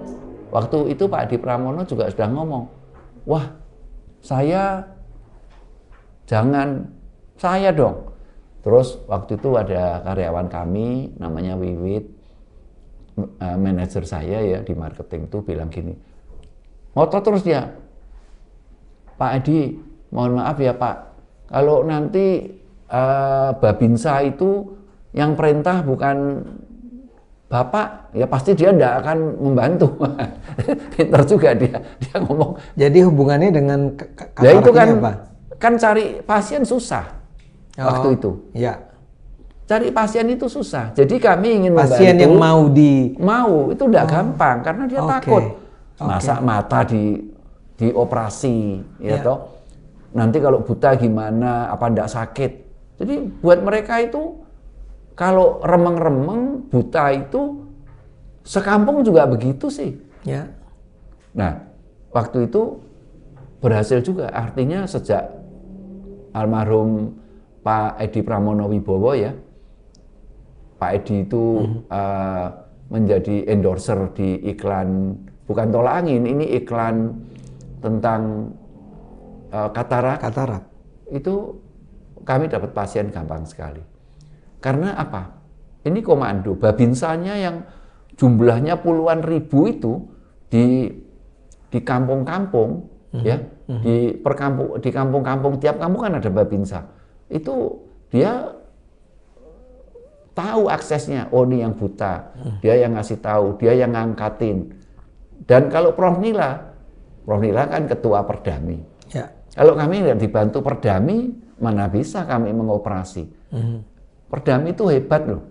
Waktu itu Pak Edi Pramono juga sudah ngomong, Terus waktu itu ada karyawan kami namanya Wiwit, manajer saya ya di marketing tuh bilang gini, ngotot terus dia, Pak Edi, mohon maaf ya Pak, kalau nanti Babinsa itu yang perintah bukan Bapak, ya pasti dia tidak akan membantu. Pintar juga dia ngomong. Jadi hubungannya dengan Ya itu kan, apa? Kan cari pasien susah waktu itu. Ya. Cari pasien itu susah. Jadi kami ingin pasien membantu. yang mau itu tidak gampang karena dia takut. Masa mata dioperasi, ya toh. Nanti kalau buta gimana? Apa tidak sakit? Jadi buat mereka itu kalau remeng-remeng buta itu sekampung juga begitu sih. Ya. Nah, waktu itu berhasil juga. Artinya sejak almarhum Pak Edi Pramono Wibowo ya, Pak Edi itu menjadi endorser di iklan, bukan tolak angin, ini iklan tentang katarak. Itu kami dapat pasien gampang sekali. Karena apa? Ini komando, Babinsanya yang jumlahnya puluhan ribu itu di kampung-kampung, ya, di kampung-kampung, tiap kampung kan ada Babinsa. Itu dia tahu aksesnya, oh ini yang buta, dia yang ngasih tahu, dia yang ngangkatin. Dan kalau Prof Nila kan ketua Perdami. Ya. Kalau kami nggak dibantu Perdami, mana bisa kami mengoperasi. Perdami itu hebat loh.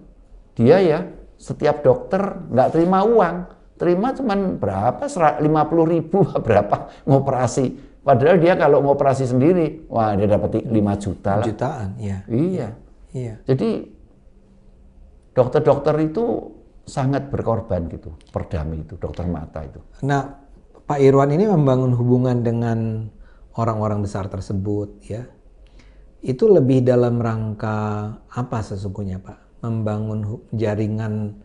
Dia ya setiap dokter nggak terima uang, terima cuman berapa, 50.000 berapa ngoperasi. Padahal dia kalau ngoperasi sendiri, wah dia dapat 5 juta lah. Jutaan, ya. Iya. Jadi dokter-dokter itu sangat berkorban gitu, Perdami itu, dokter mata itu. Nah, Pak Irwan ini membangun hubungan dengan orang-orang besar tersebut, ya. Itu lebih dalam rangka apa sesungguhnya, Pak? Membangun jaringan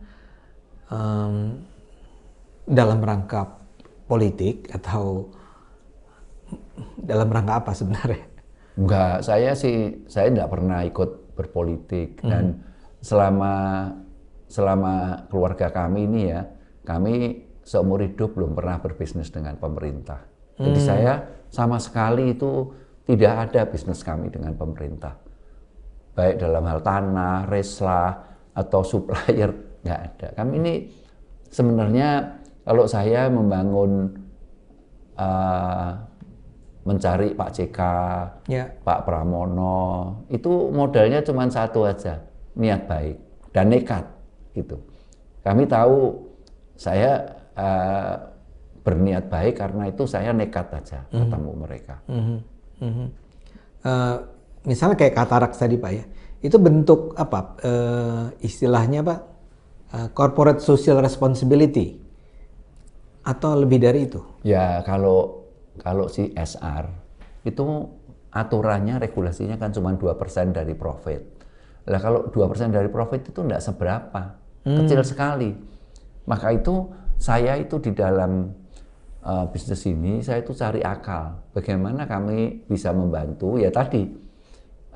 dalam rangka politik atau dalam rangka apa sebenarnya? Enggak, saya tidak pernah ikut berpolitik dan selama keluarga kami ini ya, kami seumur hidup belum pernah berbisnis dengan pemerintah. Jadi saya sama sekali itu tidak ada bisnis kami dengan pemerintah. Baik dalam hal tanah, reslah, atau supplier, nggak ada. Kami ini sebenarnya kalau saya membangun, mencari Pak JK, Pak Pramono, itu modalnya cuma satu aja, niat baik dan nekat gitu. Kami tahu saya berniat baik karena itu saya nekat aja ketemu mereka. Misalnya kayak katarak tadi Pak ya, itu bentuk apa istilahnya Pak, corporate social responsibility atau lebih dari itu? Ya kalau CSR itu aturannya, regulasinya kan cuma 2% dari profit. Lah kalau 2% dari profit itu enggak seberapa, kecil sekali. Maka itu saya itu di dalam bisnis ini saya itu cari akal bagaimana kami bisa membantu ya tadi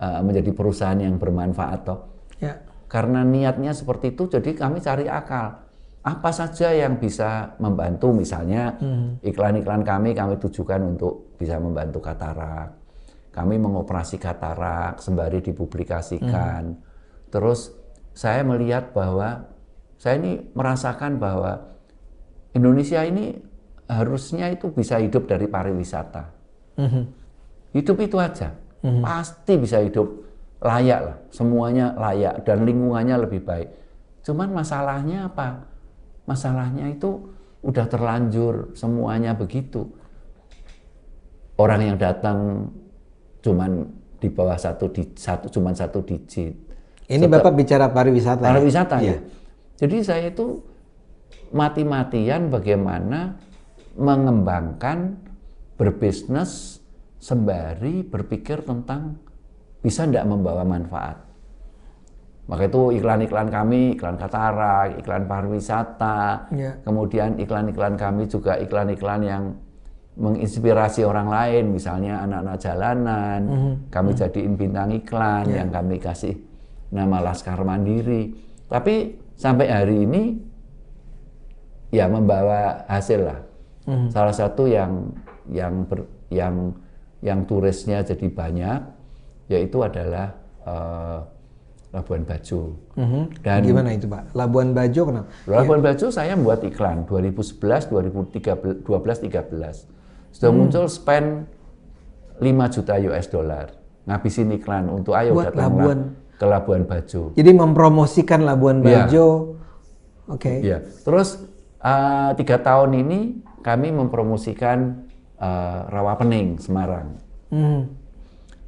menjadi perusahaan yang bermanfaat toh. Ya. Karena niatnya seperti itu, jadi kami cari akal apa saja yang bisa membantu, misalnya iklan-iklan kami tujukan untuk bisa membantu katarak, kami mengoperasi katarak sembari dipublikasikan. Terus saya melihat bahwa saya ini merasakan bahwa Indonesia ini harusnya itu bisa hidup dari pariwisata. Hidup itu aja, pasti bisa hidup layak lah, semuanya layak dan lingkungannya lebih baik. Cuman masalahnya apa? Masalahnya itu udah terlanjur semuanya begitu. Orang yang datang cuman di bawah cuman satu digit. Ini Bapak bicara pariwisata. Pariwisata ya. Jadi saya itu mati-matian bagaimana mengembangkan berbisnis sembari berpikir tentang bisa tidak membawa manfaat. Maka itu iklan-iklan kami, iklan katarak, iklan pariwisata, kemudian iklan-iklan kami juga iklan-iklan yang menginspirasi orang lain, misalnya anak-anak jalanan, kami jadiin bintang iklan yang kami kasih nama Laskar Mandiri. Tapi sampai hari ini ya membawa hasil lah. Salah satu yang turisnya jadi banyak yaitu adalah Labuan Bajo. Dan gimana itu Pak? Labuan Bajo kenapa? Labuan Bajo saya buat iklan 2011, 2012, 13. Sudah muncul spend 5 juta US dollar ngabisin iklan untuk ayo buat datanglah ke Labuan Bajo. Jadi mempromosikan Labuan Bajo. Oke. Ya. Terus 3 tahun ini kami mempromosikan Rawapening Semarang.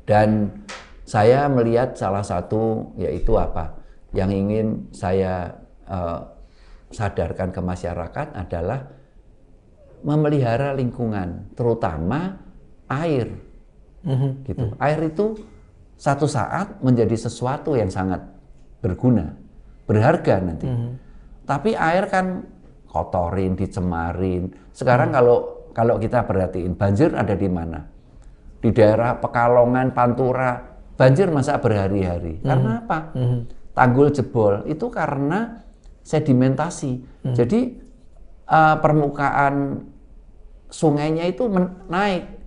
Dan saya melihat salah satu yaitu apa yang ingin saya sadarkan ke masyarakat adalah memelihara lingkungan, terutama air. Gitu. Air itu satu saat menjadi sesuatu yang sangat berguna, berharga nanti. Tapi air kan kotorin, dicemarin. Sekarang kalau kita perhatiin banjir ada di mana? Di daerah Pekalongan, Pantura, banjir masa berhari-hari. Karena apa? Tanggul jebol itu karena sedimentasi. Jadi permukaan sungainya itu naik.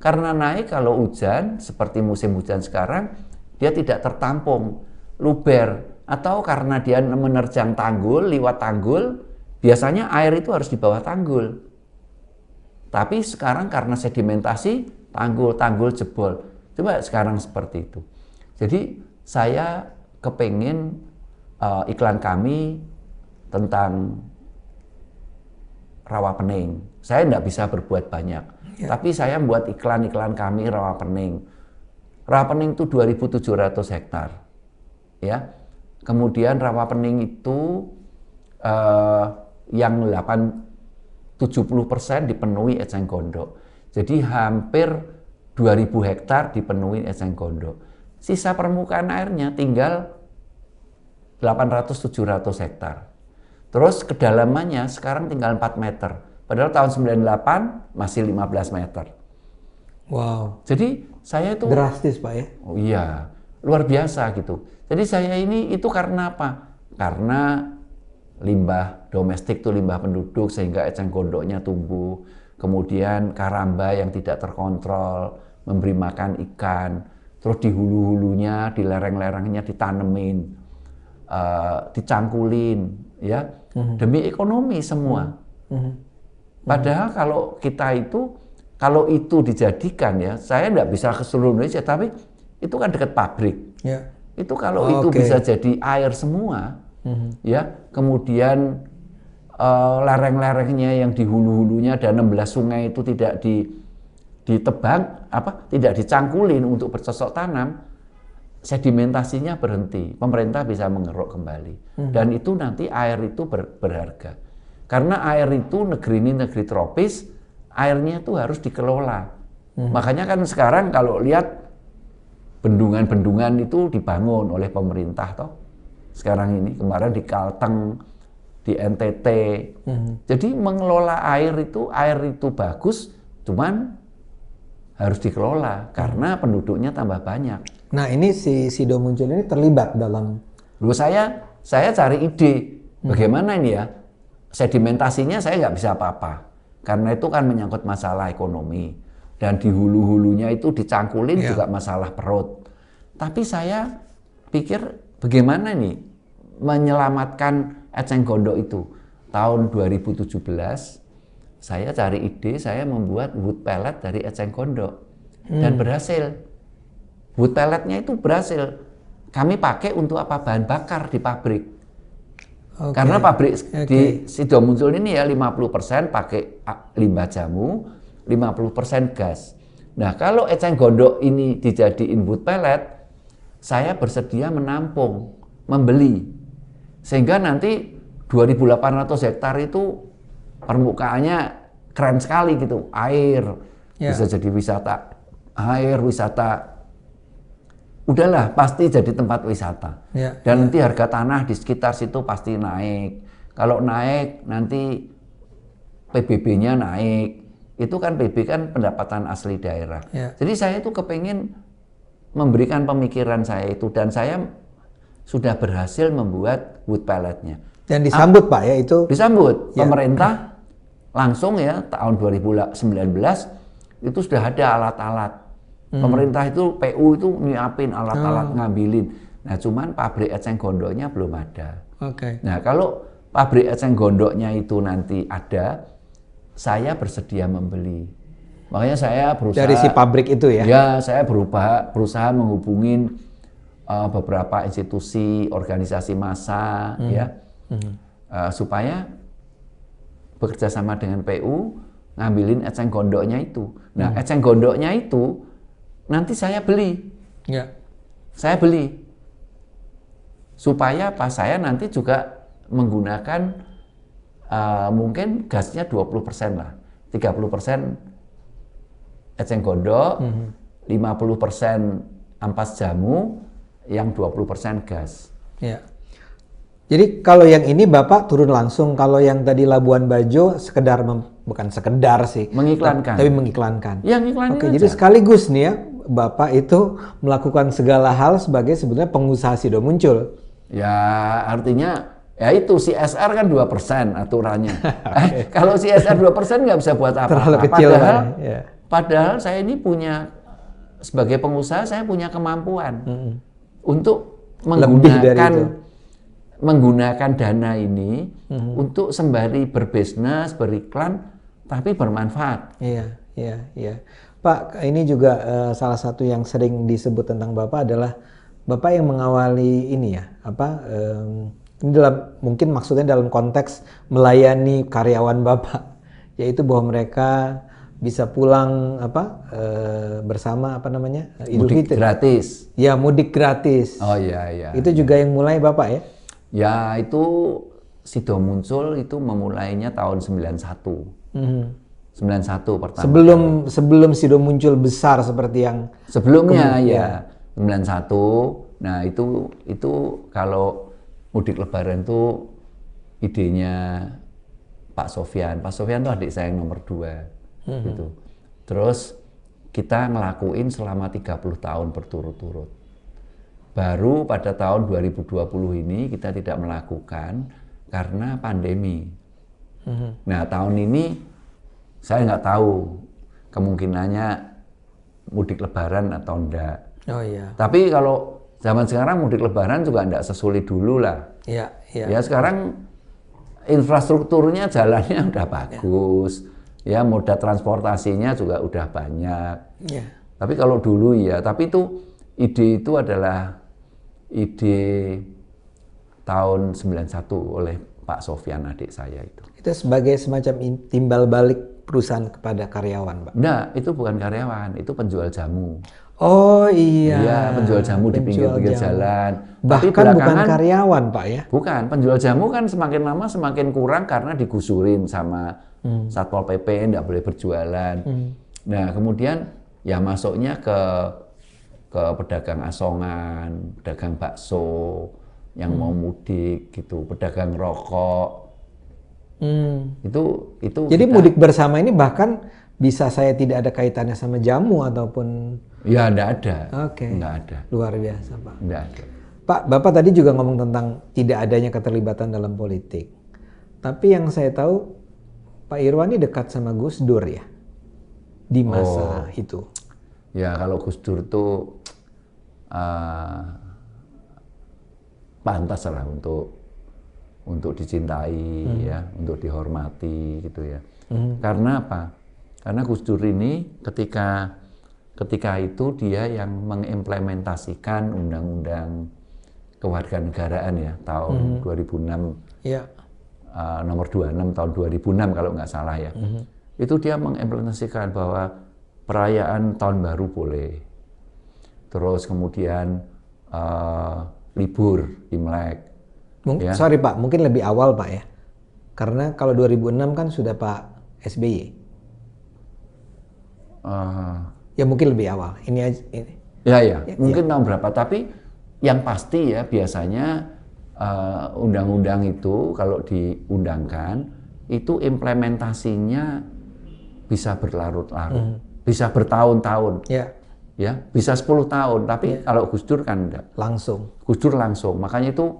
Karena naik kalau hujan, seperti musim hujan sekarang, dia tidak tertampung, luber. Atau karena dia menerjang tanggul, liwat tanggul, biasanya air itu harus di bawah tanggul. Tapi sekarang karena sedimentasi, tanggul jebol. Coba sekarang seperti itu. Jadi saya kepingin iklan kami tentang Rawapening. Saya tidak bisa berbuat banyak. Tapi saya buat iklan-iklan kami Rawapening. Rawapening itu 2.700 hektar. Ya. Kemudian Rawapening itu yang 70% dipenuhi eceng gondok. Jadi hampir 2.000 hektar dipenuhi eceng gondok. Sisa permukaan airnya tinggal 800-700 hektar. Terus kedalamannya sekarang tinggal 4 meter. Padahal tahun 98 masih 15 meter. Wow. Jadi saya itu drastis Pak ya? Oh iya, luar biasa gitu. Jadi saya ini itu karena apa? Karena limbah domestik itu limbah penduduk sehingga eceng gondoknya tumbuh. Kemudian karamba yang tidak terkontrol, memberi makan ikan. Terus di hulu-hulunya, di lereng-lerengnya ditanemin, dicangkulin, ya demi ekonomi semua. Padahal kalau kita itu, kalau itu dijadikan ya, saya tidak bisa ke seluruh Indonesia, tapi itu kan dekat pabrik. Itu kalau itu bisa jadi air semua, ya kemudian lereng-lerengnya yang di hulu-hulunya ada 16 sungai itu tidak ditebang, tidak dicangkulin untuk bercocok tanam, sedimentasinya berhenti, pemerintah bisa mengeruk kembali, dan itu nanti air itu berharga. Karena air itu negeri ini negeri tropis, airnya itu harus dikelola. Makanya kan sekarang kalau lihat bendungan-bendungan itu dibangun oleh pemerintah toh. Sekarang ini kemarin di Kalteng, di NTT. Jadi mengelola air itu bagus, cuman harus dikelola karena penduduknya tambah banyak. Nah ini si Sido Muncul ini terlibat dalam. Dulu saya cari ide bagaimana ini ya. Sedimentasinya saya nggak bisa apa-apa karena itu kan menyangkut masalah ekonomi dan di hulu-hulunya itu dicangkulin juga masalah perut. Tapi saya pikir bagaimana nih menyelamatkan eceng gondok itu. Tahun 2017 saya cari ide, saya membuat wood pellet dari eceng gondok dan berhasil. Wood pelletnya itu berhasil. Kami pakai untuk apa? Bahan bakar di pabrik. Karena pabrik di Sido Muncul ini ya 50% pakai limbah jamu, 50% gas. Nah kalau eceng gondok ini dijadiin wood pellet, saya bersedia menampung, membeli. Sehingga nanti 2.800 hektar itu permukaannya keren sekali gitu. Air, bisa jadi wisata, air, wisata. Udahlah, pasti jadi tempat wisata. Dan nanti harga tanah di sekitar situ pasti naik. Kalau naik, nanti PBB-nya naik. Itu kan PB kan pendapatan asli daerah. Jadi saya itu kepengen memberikan pemikiran saya itu. Dan saya sudah berhasil membuat wood pelletnya. Dan disambut Pak ya itu? Disambut. Ya. Pemerintah langsung ya tahun 2019 itu sudah ada alat-alat. Pemerintah itu PU itu nyiapin alat-alat ngambilin. Nah cuman pabrik eceng gondoknya belum ada. Oke. Nah kalau pabrik eceng gondoknya itu nanti ada, saya bersedia membeli. Makanya saya berusaha dari si pabrik itu ya? Ya, saya berusaha menghubungin beberapa institusi, organisasi massa, ya, supaya bekerja sama dengan PU ngambilin eceng gondoknya itu. Nah, eceng gondoknya itu nanti saya beli. Ya. Saya beli supaya pas saya nanti juga menggunakan mungkin gasnya 20% lah, 30% eceng gondok, 50% ampas jamu, yang 20% gas. Ya. Jadi kalau yang ini Bapak turun langsung, kalau yang tadi Labuan Bajo sekedar bukan sekedar sih, mengiklankan. Tapi mengiklankan. Ya, ngiklanin Oke, aja. jadi sekaligus nih ya, Bapak itu melakukan segala hal sebagai sebenarnya pengusaha Sido Muncul. Ya, artinya ya itu CSR kan 2% aturannya. Kalau CSR 2% nggak bisa buat apa-apa. Terlalu kecil. Padahal saya ini punya, sebagai pengusaha saya punya kemampuan untuk menggunakan dana ini untuk sembari berbisnis, beriklan, tapi bermanfaat. Iya. Pak, ini juga salah satu yang sering disebut tentang Bapak adalah Bapak yang mengawali ini ya, ini mungkin maksudnya dalam konteks melayani karyawan Bapak, yaitu bahwa mereka bisa pulang bersama Mudik gratis. Ya, mudik gratis. Oh iya. Itu juga yang mulai Bapak ya? Ya, itu Sido Muncul itu memulainya tahun 91. 91 pertama. Sebelum Sido Muncul besar seperti yang sebelumnya ya. 91. Nah, itu kalau mudik lebaran itu idenya Pak Sofyan. Pak Sofyan itu adik saya yang nomor 2. Gitu. Terus kita ngelakuin selama 30 tahun berturut-turut. Baru pada tahun 2020 ini kita tidak melakukan karena pandemi. Nah, tahun ini saya nggak tahu kemungkinannya mudik lebaran atau enggak. Oh iya. Tapi kalau zaman sekarang mudik lebaran juga enggak sesulit dulu lah. Iya. Ya sekarang infrastrukturnya jalannya udah bagus. Ya, moda transportasinya juga udah banyak. Yeah. Tapi kalau dulu ya, tapi ide itu adalah ide tahun 91 oleh Pak Sofyan adik saya itu. Itu sebagai semacam timbal balik perusahaan kepada karyawan, Pak? Enggak, itu bukan karyawan, itu penjual jamu. Oh iya. Iya, penjual jamu di pinggir-pinggir jalan. Bahkan bukan karyawan, Pak ya? Bukan, penjual jamu kan semakin lama semakin kurang karena digusurin sama Satpol PP, enggak boleh berjualan. Nah, kemudian ya masuknya ke pedagang asongan, pedagang bakso yang mau mudik gitu, pedagang rokok. Itu jadi mudik bersama ini bahkan bisa saya tidak ada kaitannya sama jamu ataupun ya enggak ada. Oke. Enggak ada. Luar biasa, Pak. Enggak ada. Pak, Bapak tadi juga ngomong tentang tidak adanya keterlibatan dalam politik. Tapi yang saya tahu Pak Irwan ini dekat sama Gus Dur ya? Di masa itu. Ya, kalau Gus Dur itu pantas lah untuk dicintai ya, untuk dihormati gitu ya. Karena apa? Karena Gus Dur ini ketika itu dia yang mengimplementasikan undang-undang kewarganegaraan ya tahun 2006. Ya. Nomor 26 tahun 2006 kalau nggak salah ya. Itu dia mengimplementasikan bahwa perayaan tahun baru boleh. Terus kemudian libur Imlek. Ya. Sorry Pak, mungkin lebih awal Pak ya. Karena kalau 2006 kan sudah Pak SBY. Ya mungkin lebih awal. Ini. Ya, mungkin tahun berapa. Tapi yang pasti ya biasanya undang-undang itu kalau diundangkan itu implementasinya bisa berlarut-larut, bisa bertahun-tahun. Ya. Ya, bisa 10 tahun, tapi kalau Gus Dur kan enggak. Langsung. Gus Dur langsung. Makanya itu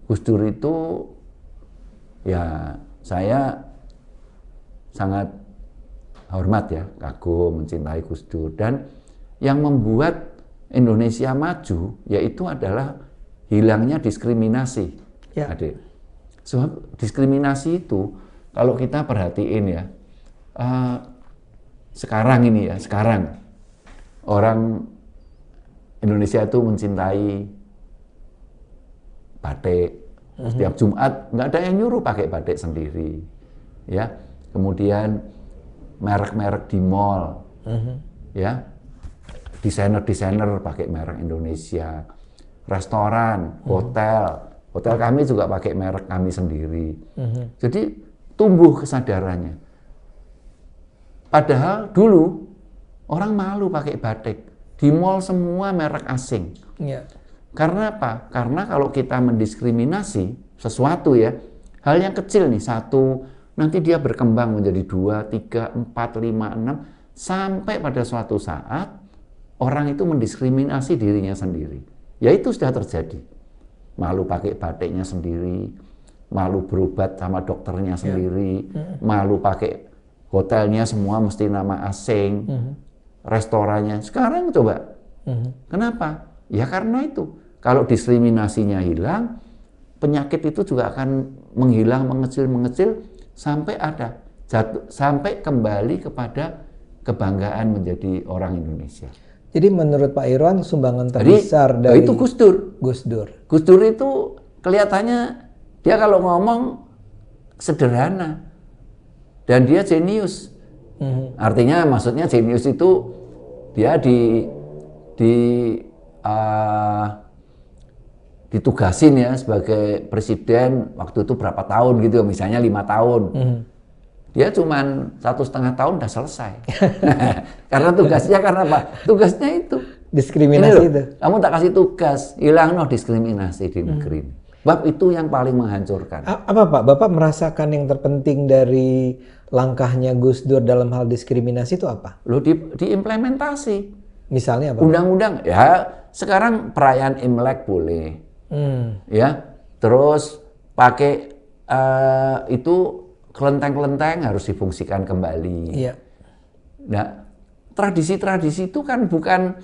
Gus Dur itu ya saya sangat hormat ya, kagum, mencintai Gus Dur. Dan yang membuat Indonesia maju yaitu adalah hilangnya diskriminasi. Ya. Adik. Sebab diskriminasi itu kalau kita perhatiin ya, sekarang ini ya, sekarang orang Indonesia itu mencintai batik. Setiap Jumat nggak ada yang nyuruh pakai batik sendiri, ya. Kemudian merek-merek di mall, ya, desainer pakai merek Indonesia, restoran, hotel kami juga pakai merek kami sendiri. Jadi tumbuh kesadarannya. Padahal dulu orang malu pakai batik. Di mall semua merek asing. Ya. Karena apa? Karena kalau kita mendiskriminasi sesuatu ya, hal yang kecil nih, satu, nanti dia berkembang menjadi 2, 3, 4, 5, 6, sampai pada suatu saat orang itu mendiskriminasi dirinya sendiri. Ya itu sudah terjadi. Malu pakai batiknya sendiri, malu berobat sama dokternya sendiri, malu pakai hotelnya semua mesti nama asing, restorannya. Sekarang coba, kenapa? Ya karena itu. Kalau diskriminasinya hilang, penyakit itu juga akan menghilang, mengecil, sampai ada, sampai kembali kepada kebanggaan menjadi orang Indonesia. Jadi menurut Pak Irwan sumbangan terbesar dari itu Gus Dur. Gus Dur. Gus Dur itu kelihatannya dia kalau ngomong sederhana dan dia jenius. Artinya maksudnya jenius itu dia ditugasin ya sebagai presiden waktu itu berapa tahun gitu, misalnya 5 tahun. Dia cuman 1,5 tahun udah selesai. Karena tugasnya karena apa? Tugasnya itu Diskriminasi itu. Kamu tak kasih tugas, hilang diskriminasi di negeri. Bab itu yang paling menghancurkan. Apa Pak? Bapak merasakan yang terpenting dari langkahnya Gus Dur dalam hal diskriminasi itu apa? Loh diimplementasi. Misalnya apa? Undang-undang ya sekarang perayaan Imlek boleh. Ya, terus pakai itu kelenteng-kelenteng harus difungsikan kembali. Iya. Nah, tradisi-tradisi itu kan bukan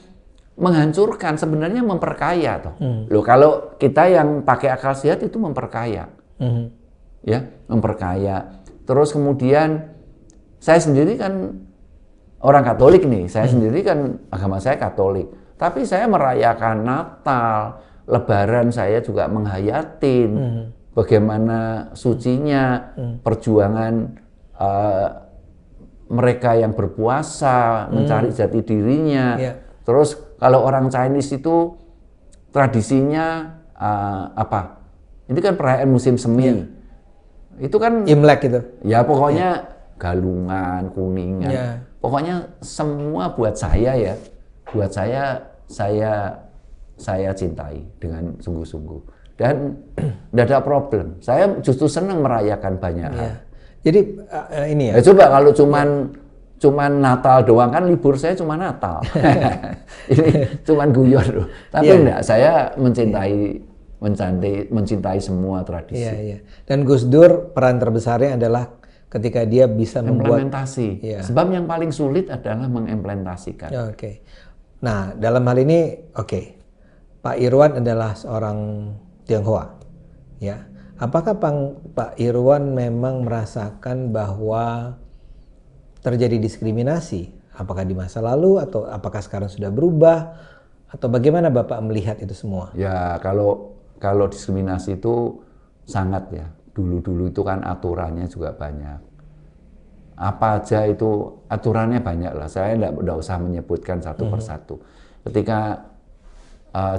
menghancurkan, sebenarnya memperkaya toh. Loh kalau kita yang pakai akal sehat itu memperkaya. Ya, memperkaya. Terus kemudian saya sendiri kan orang Katolik nih, saya sendiri kan agama saya Katolik. Tapi saya merayakan Natal, Lebaran saya juga menghayatin bagaimana sucinya perjuangan mereka yang berpuasa, mencari jati dirinya. Terus kalau orang Chinese itu tradisinya apa? Ini kan perayaan musim semi. Itu kan Imlek itu. Ya pokoknya galungan, kuningan. Pokoknya semua buat saya ya. Buat saya cintai dengan sungguh-sungguh dan tidak ada problem. Saya justru senang merayakan banyak hal. Jadi ini ya. Coba kalau cuman Natal doang kan libur saya cuma Natal. Ini cuman guyon loh. Tapi enggak, saya mencintai semua tradisi. Dan Gus Dur peran terbesarnya adalah ketika dia bisa membuat implementasi. Sebab yang paling sulit adalah mengimplementasikan. Nah, dalam hal ini Pak Irwan adalah seorang Tionghoa, ya. Apakah Pak Irwan memang merasakan bahwa terjadi diskriminasi? Apakah di masa lalu atau apakah sekarang sudah berubah? Atau bagaimana Bapak melihat itu semua? Ya, kalau diskriminasi itu sangat ya. Dulu-dulu itu kan aturannya juga banyak. Apa aja itu aturannya banyak lah. Saya tidak usah menyebutkan satu persatu. Ketika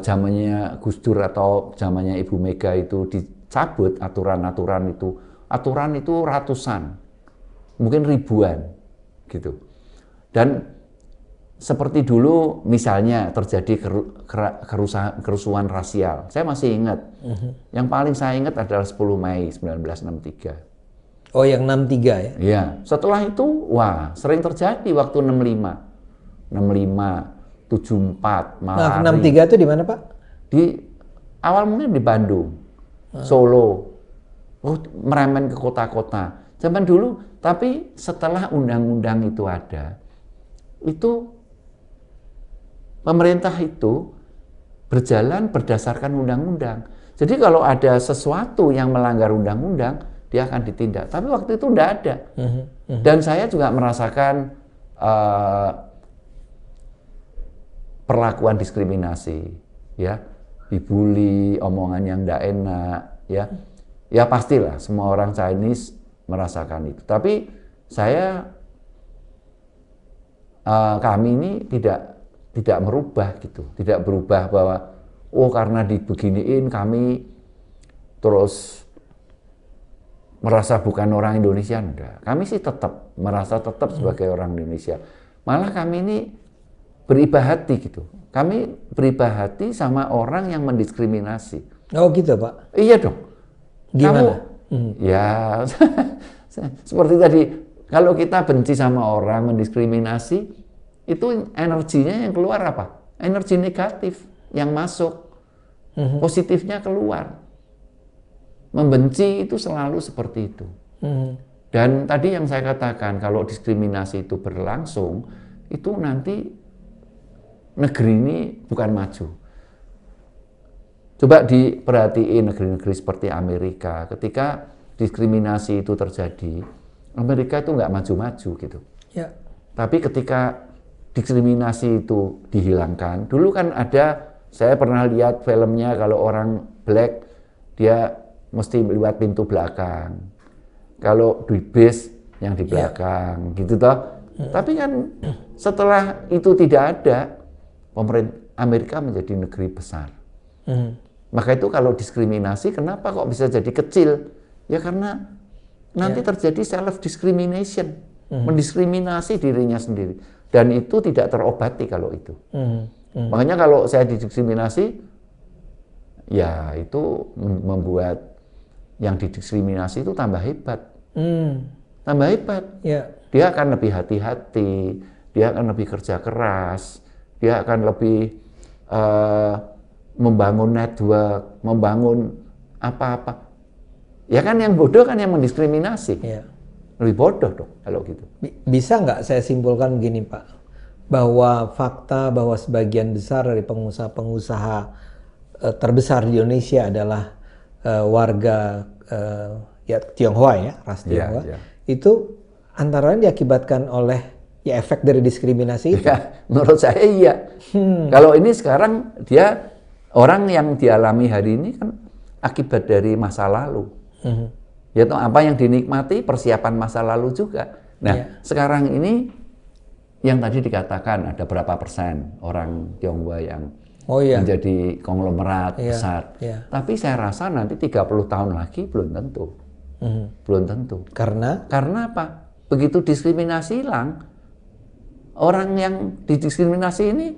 zamannya Gus Dur atau zamannya Ibu Mega itu dicabut aturan-aturan itu ratusan, mungkin ribuan gitu. Dan seperti dulu misalnya terjadi kerusuhan rasial, saya masih ingat. Yang paling saya ingat adalah 10 Mei 1963. Oh, yang 63 ya? Iya. Setelah itu, wah, sering terjadi waktu 65. 74, Nah, Malari. 63 itu di mana, Pak? Di awal mungkin di Bandung, Solo, meremen ke kota-kota. Zaman dulu, tapi setelah undang-undang itu ada, itu pemerintah itu berjalan berdasarkan undang-undang. Jadi kalau ada sesuatu yang melanggar undang-undang, dia akan ditindak. Tapi waktu itu tidak ada. Dan saya juga merasakan perlakuan diskriminasi, ya, dibully, omongan yang tidak enak, ya. Ya pastilah semua orang Chinese merasakan itu. Tapi kami ini tidak merubah gitu, tidak berubah bahwa karena dibeginiin kami terus merasa bukan orang Indonesia. Enggak. Kami sih tetap merasa sebagai orang Indonesia. Malah kami ini beribah hati gitu. Kami beribah hati sama orang yang mendiskriminasi. Oh gitu, Pak? Iya dong. Gimana? Ya seperti tadi, kalau kita benci sama orang, mendiskriminasi, itu energinya yang keluar apa? Energi negatif yang masuk, positifnya keluar. Membenci itu selalu seperti itu. Dan tadi yang saya katakan, kalau diskriminasi itu berlangsung, itu nanti negeri ini bukan maju. Coba diperhatiin negeri-negeri seperti Amerika, ketika diskriminasi itu terjadi, Amerika itu nggak maju-maju gitu. Ya. Tapi ketika diskriminasi itu dihilangkan, dulu kan ada, saya pernah lihat filmnya kalau orang black, dia mesti lewat pintu belakang. Kalau di bis, yang di belakang, gitu toh. Tapi kan setelah itu tidak ada, pemerintah Amerika menjadi negeri besar. Maka itu kalau diskriminasi, kenapa kok bisa jadi kecil? Ya karena nanti terjadi self-discrimination, mendiskriminasi dirinya sendiri. Dan itu tidak terobati kalau itu. Makanya kalau saya didiskriminasi, ya itu membuat yang didiskriminasi itu tambah hebat. Tambah hebat. Dia akan lebih hati-hati, dia akan lebih kerja keras, dia akan lebih membangun network, membangun apa-apa. Ya kan yang bodoh kan yang mendiskriminasi. Lebih bodoh dong kalau gitu. Bisa nggak saya simpulkan begini, Pak, bahwa fakta bahwa sebagian besar dari pengusaha-pengusaha terbesar di Indonesia adalah warga Tionghoa, ya, ras Tionghoa, itu antara lain diakibatkan oleh efek dari diskriminasi itu? Ya, menurut saya iya. Kalau ini sekarang dia orang yang dialami hari ini kan akibat dari masa lalu. Yaitu apa yang dinikmati persiapan masa lalu juga. Nah, sekarang ini yang tadi dikatakan ada berapa persen orang Tionghoa yang menjadi konglomerat besar. Tapi saya rasa nanti 30 tahun lagi belum tentu. Belum tentu. Karena apa? Begitu diskriminasi hilang, orang yang didiskriminasi ini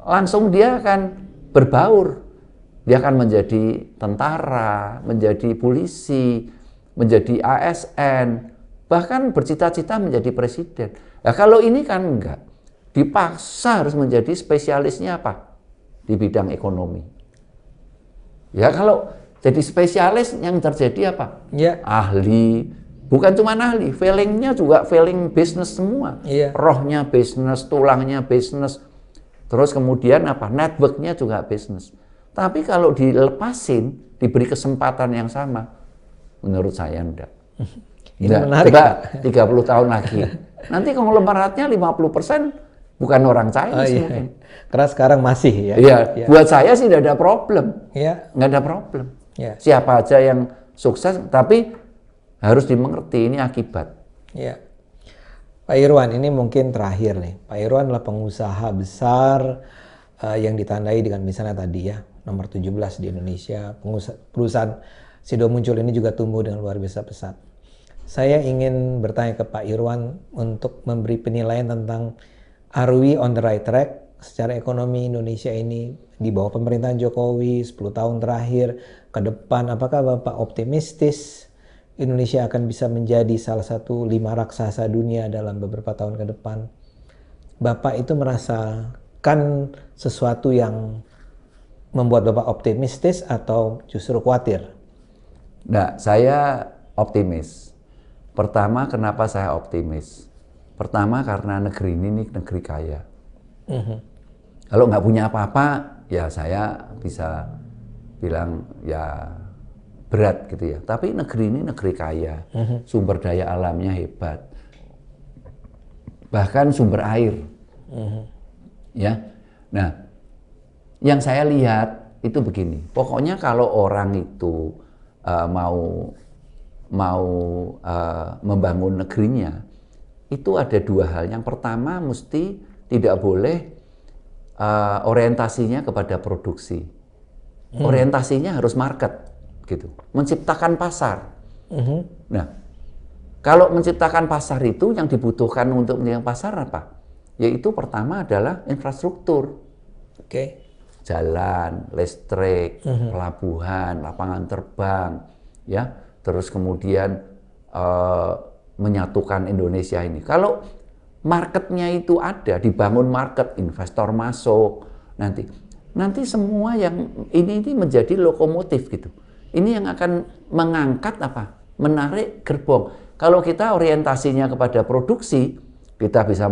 langsung dia akan berbaur. Dia akan menjadi tentara, menjadi polisi, menjadi ASN, bahkan bercita-cita menjadi presiden. Nah, kalau ini kan enggak. Dipaksa harus menjadi spesialisnya apa? Di bidang ekonomi. Ya kalau jadi spesialis yang terjadi apa? Ahli. Bukan cuma ahli, feelingnya juga feeling bisnis semua. Rohnya bisnis, tulangnya bisnis. Terus kemudian apa? Networknya juga bisnis. Tapi kalau dilepasin, diberi kesempatan yang sama, menurut saya enggak. Ini menarik. Coba 30 tahun lagi. Nanti konglomeratnya 50% bukan orang Chinese mungkin. Karena sekarang masih ya. Iya, buat saya sih tidak ada problem. Nggak ada problem. Siapa aja yang sukses, tapi harus dimengerti ini akibat. Pak Irwan, ini mungkin terakhir nih. Pak Irwan adalah pengusaha besar yang ditandai dengan misalnya tadi ya, nomor 17 di Indonesia. Perusahaan Sido Muncul ini juga tumbuh dengan luar biasa pesat. Saya ingin bertanya ke Pak Irwan untuk memberi penilaian tentang are we on the right track secara ekonomi Indonesia ini di bawah pemerintahan Jokowi 10 tahun terakhir ke depan. Apakah Bapak optimistis Indonesia akan bisa menjadi salah satu 5 raksasa dunia dalam beberapa tahun ke depan? Bapak itu merasa mengharapkan sesuatu yang membuat Bapak optimistis atau justru khawatir? Nah, saya optimis. Pertama, kenapa saya optimis? Pertama, karena negeri ini negeri kaya. Kalau nggak punya apa-apa, ya saya bisa bilang ya berat gitu ya. Tapi negeri ini negeri kaya, sumber daya alamnya hebat, bahkan sumber air. Ya, nah, yang saya lihat itu begini. Pokoknya kalau orang itu mau membangun negerinya, itu ada dua hal. Yang pertama, mesti tidak boleh orientasinya kepada produksi. Orientasinya harus market, gitu. Menciptakan pasar. Nah, kalau menciptakan pasar itu yang dibutuhkan untuk menciptakan pasar apa? Yaitu pertama adalah infrastruktur. Jalan, listrik, pelabuhan, lapangan terbang, ya. Terus kemudian menyatukan Indonesia ini. Kalau marketnya itu ada, dibangun market, investor masuk, nanti semua yang ini menjadi lokomotif gitu. Ini yang akan mengangkat apa? Menarik gerbong. Kalau kita orientasinya kepada produksi, kita bisa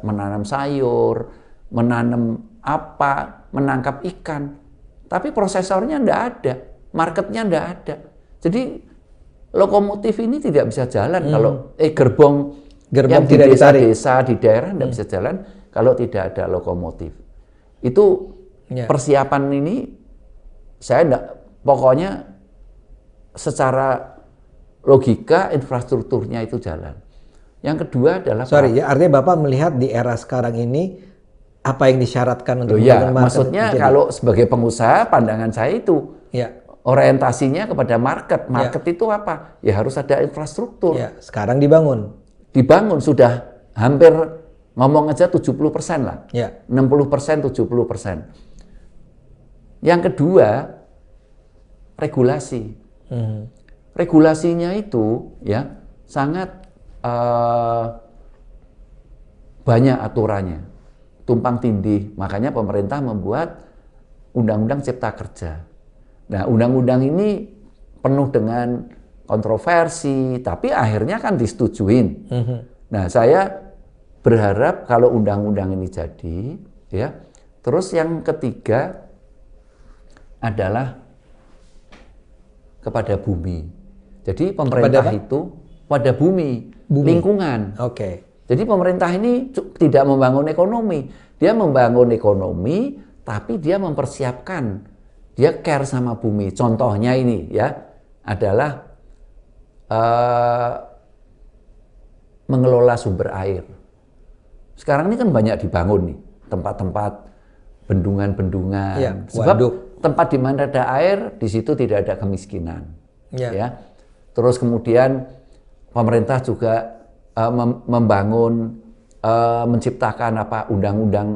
menanam sayur, menanam apa, menangkap ikan. Tapi prosesornya enggak ada, marketnya enggak ada. Jadi lokomotif ini tidak bisa jalan kalau gerbong yang di desa-desa, di daerah enggak bisa jalan kalau tidak ada lokomotif. Itu persiapan ini saya enggak, pokoknya secara logika infrastrukturnya itu jalan. Yang kedua adalah artinya Bapak melihat di era sekarang ini apa yang disyaratkan untuk ya, maksudnya kalau sebagai pengusaha pandangan saya itu orientasinya kepada market. Market itu apa? Ya harus ada infrastruktur. Sekarang dibangun sudah hampir ngomong aja 70% lah. 60%, 70%. Yang kedua, regulasi. Regulasinya itu ya sangat banyak aturannya, tumpang tindih. Makanya pemerintah membuat Undang-Undang Cipta Kerja. Nah, undang-undang ini penuh dengan kontroversi, tapi akhirnya kan disetujuin. Nah, saya berharap kalau undang-undang ini jadi, ya. Terus yang ketiga adalah kepada bumi. Jadi pemerintah itu pada bumi, lingkungan. Jadi pemerintah ini tidak membangun ekonomi, dia membangun ekonomi, tapi dia mempersiapkan, dia care sama bumi. Contohnya ini ya adalah mengelola sumber air. Sekarang ini kan banyak dibangun nih tempat-tempat bendungan-bendungan. Sebab tempat di mana ada air, di situ tidak ada kemiskinan. Ya. Terus kemudian pemerintah juga membangun, menciptakan undang-undang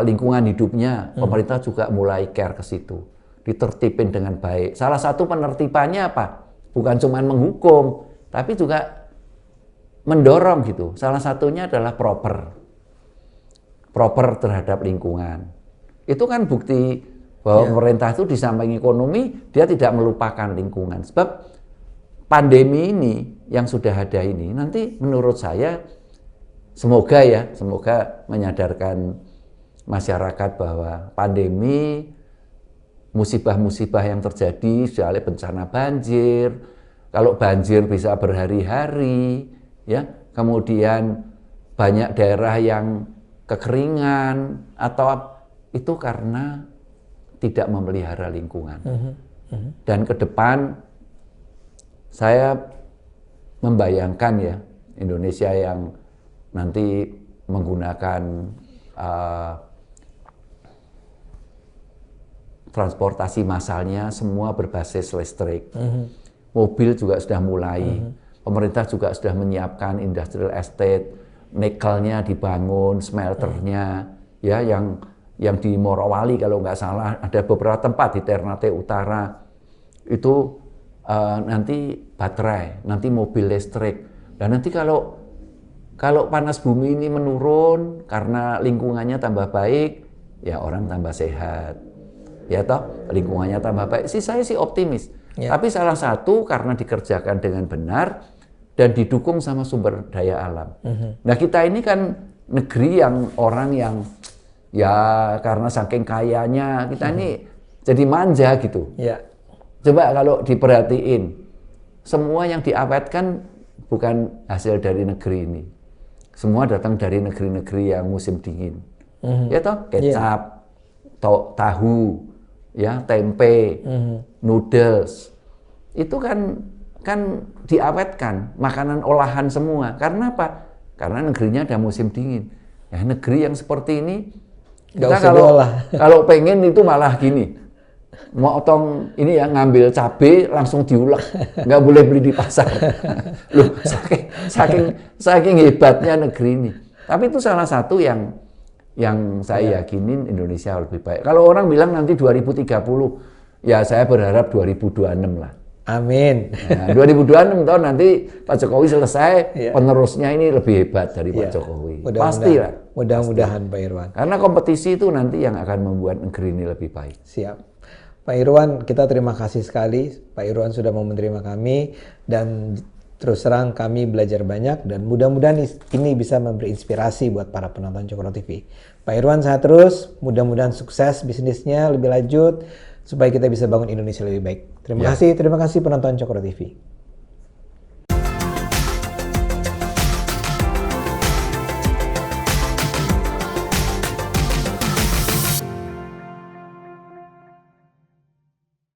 lingkungan hidupnya. Pemerintah juga mulai care ke situ, ditertibin dengan baik. Salah satu penertibannya apa? Bukan cuma menghukum, tapi juga mendorong gitu. Salah satunya adalah proper terhadap lingkungan. Itu kan bukti bahwa pemerintah itu di samping ekonomi dia tidak melupakan lingkungan. Sebab pandemi ini yang sudah ada ini nanti menurut saya semoga menyadarkan masyarakat bahwa pandemi, musibah-musibah yang terjadi, misalnya bencana banjir, kalau banjir bisa berhari-hari, ya, kemudian banyak daerah yang kekeringan atau itu karena tidak memelihara lingkungan. Dan ke depan saya membayangkan ya Indonesia yang nanti menggunakan transportasi massalnya semua berbasis listrik. Mobil juga sudah mulai. Pemerintah juga sudah menyiapkan industrial estate, nikelnya dibangun, smelternya, ya yang di Morowali kalau nggak salah ada beberapa tempat di Ternate Utara itu nanti baterai, nanti mobil listrik. Dan nanti kalau Kalau panas bumi ini menurun karena lingkungannya tambah baik, ya orang tambah sehat. Ya toh, lingkungannya tambah baik. Saya sih optimis. Ya. Tapi salah satu karena dikerjakan dengan benar dan didukung sama sumber daya alam. Nah, kita ini kan negeri yang orang yang ya karena saking kayanya kita ini jadi manja gitu. Ya. Coba kalau diperhatiin, semua yang diawetkan bukan hasil dari negeri ini. Semua datang dari negeri-negeri yang musim dingin. Ya toh, kecap, tahu, ya, tempe, noodles. Itu kan diawetkan, makanan olahan semua. Karena apa? Karena negerinya ada musim dingin. Ya, negeri yang seperti ini kita kalau pengen itu malah gini. Motong ini ya, ngambil cabai langsung diulek, nggak boleh beli di pasar. Loh, saking hebatnya negeri ini. Tapi itu salah satu yang saya yakinin Indonesia lebih baik. Kalau orang bilang nanti 2030, ya saya berharap 2026 lah. Amin. Nah, 2026 tahun nanti Pak Jokowi selesai, penerusnya ini lebih hebat dari Pak Jokowi. Pasti lah. Mudah-mudahan Pak Irwan. Karena kompetisi itu nanti yang akan membuat negeri ini lebih baik. Siap. Pak Irwan, kita terima kasih sekali. Pak Irwan sudah mau menerima kami dan terus terang kami belajar banyak dan mudah-mudahan ini bisa memberi inspirasi buat para penonton Cokro TV. Pak Irwan sehat terus, mudah-mudahan sukses bisnisnya lebih lanjut supaya kita bisa bangun Indonesia lebih baik. Terima kasih penonton Cokro TV.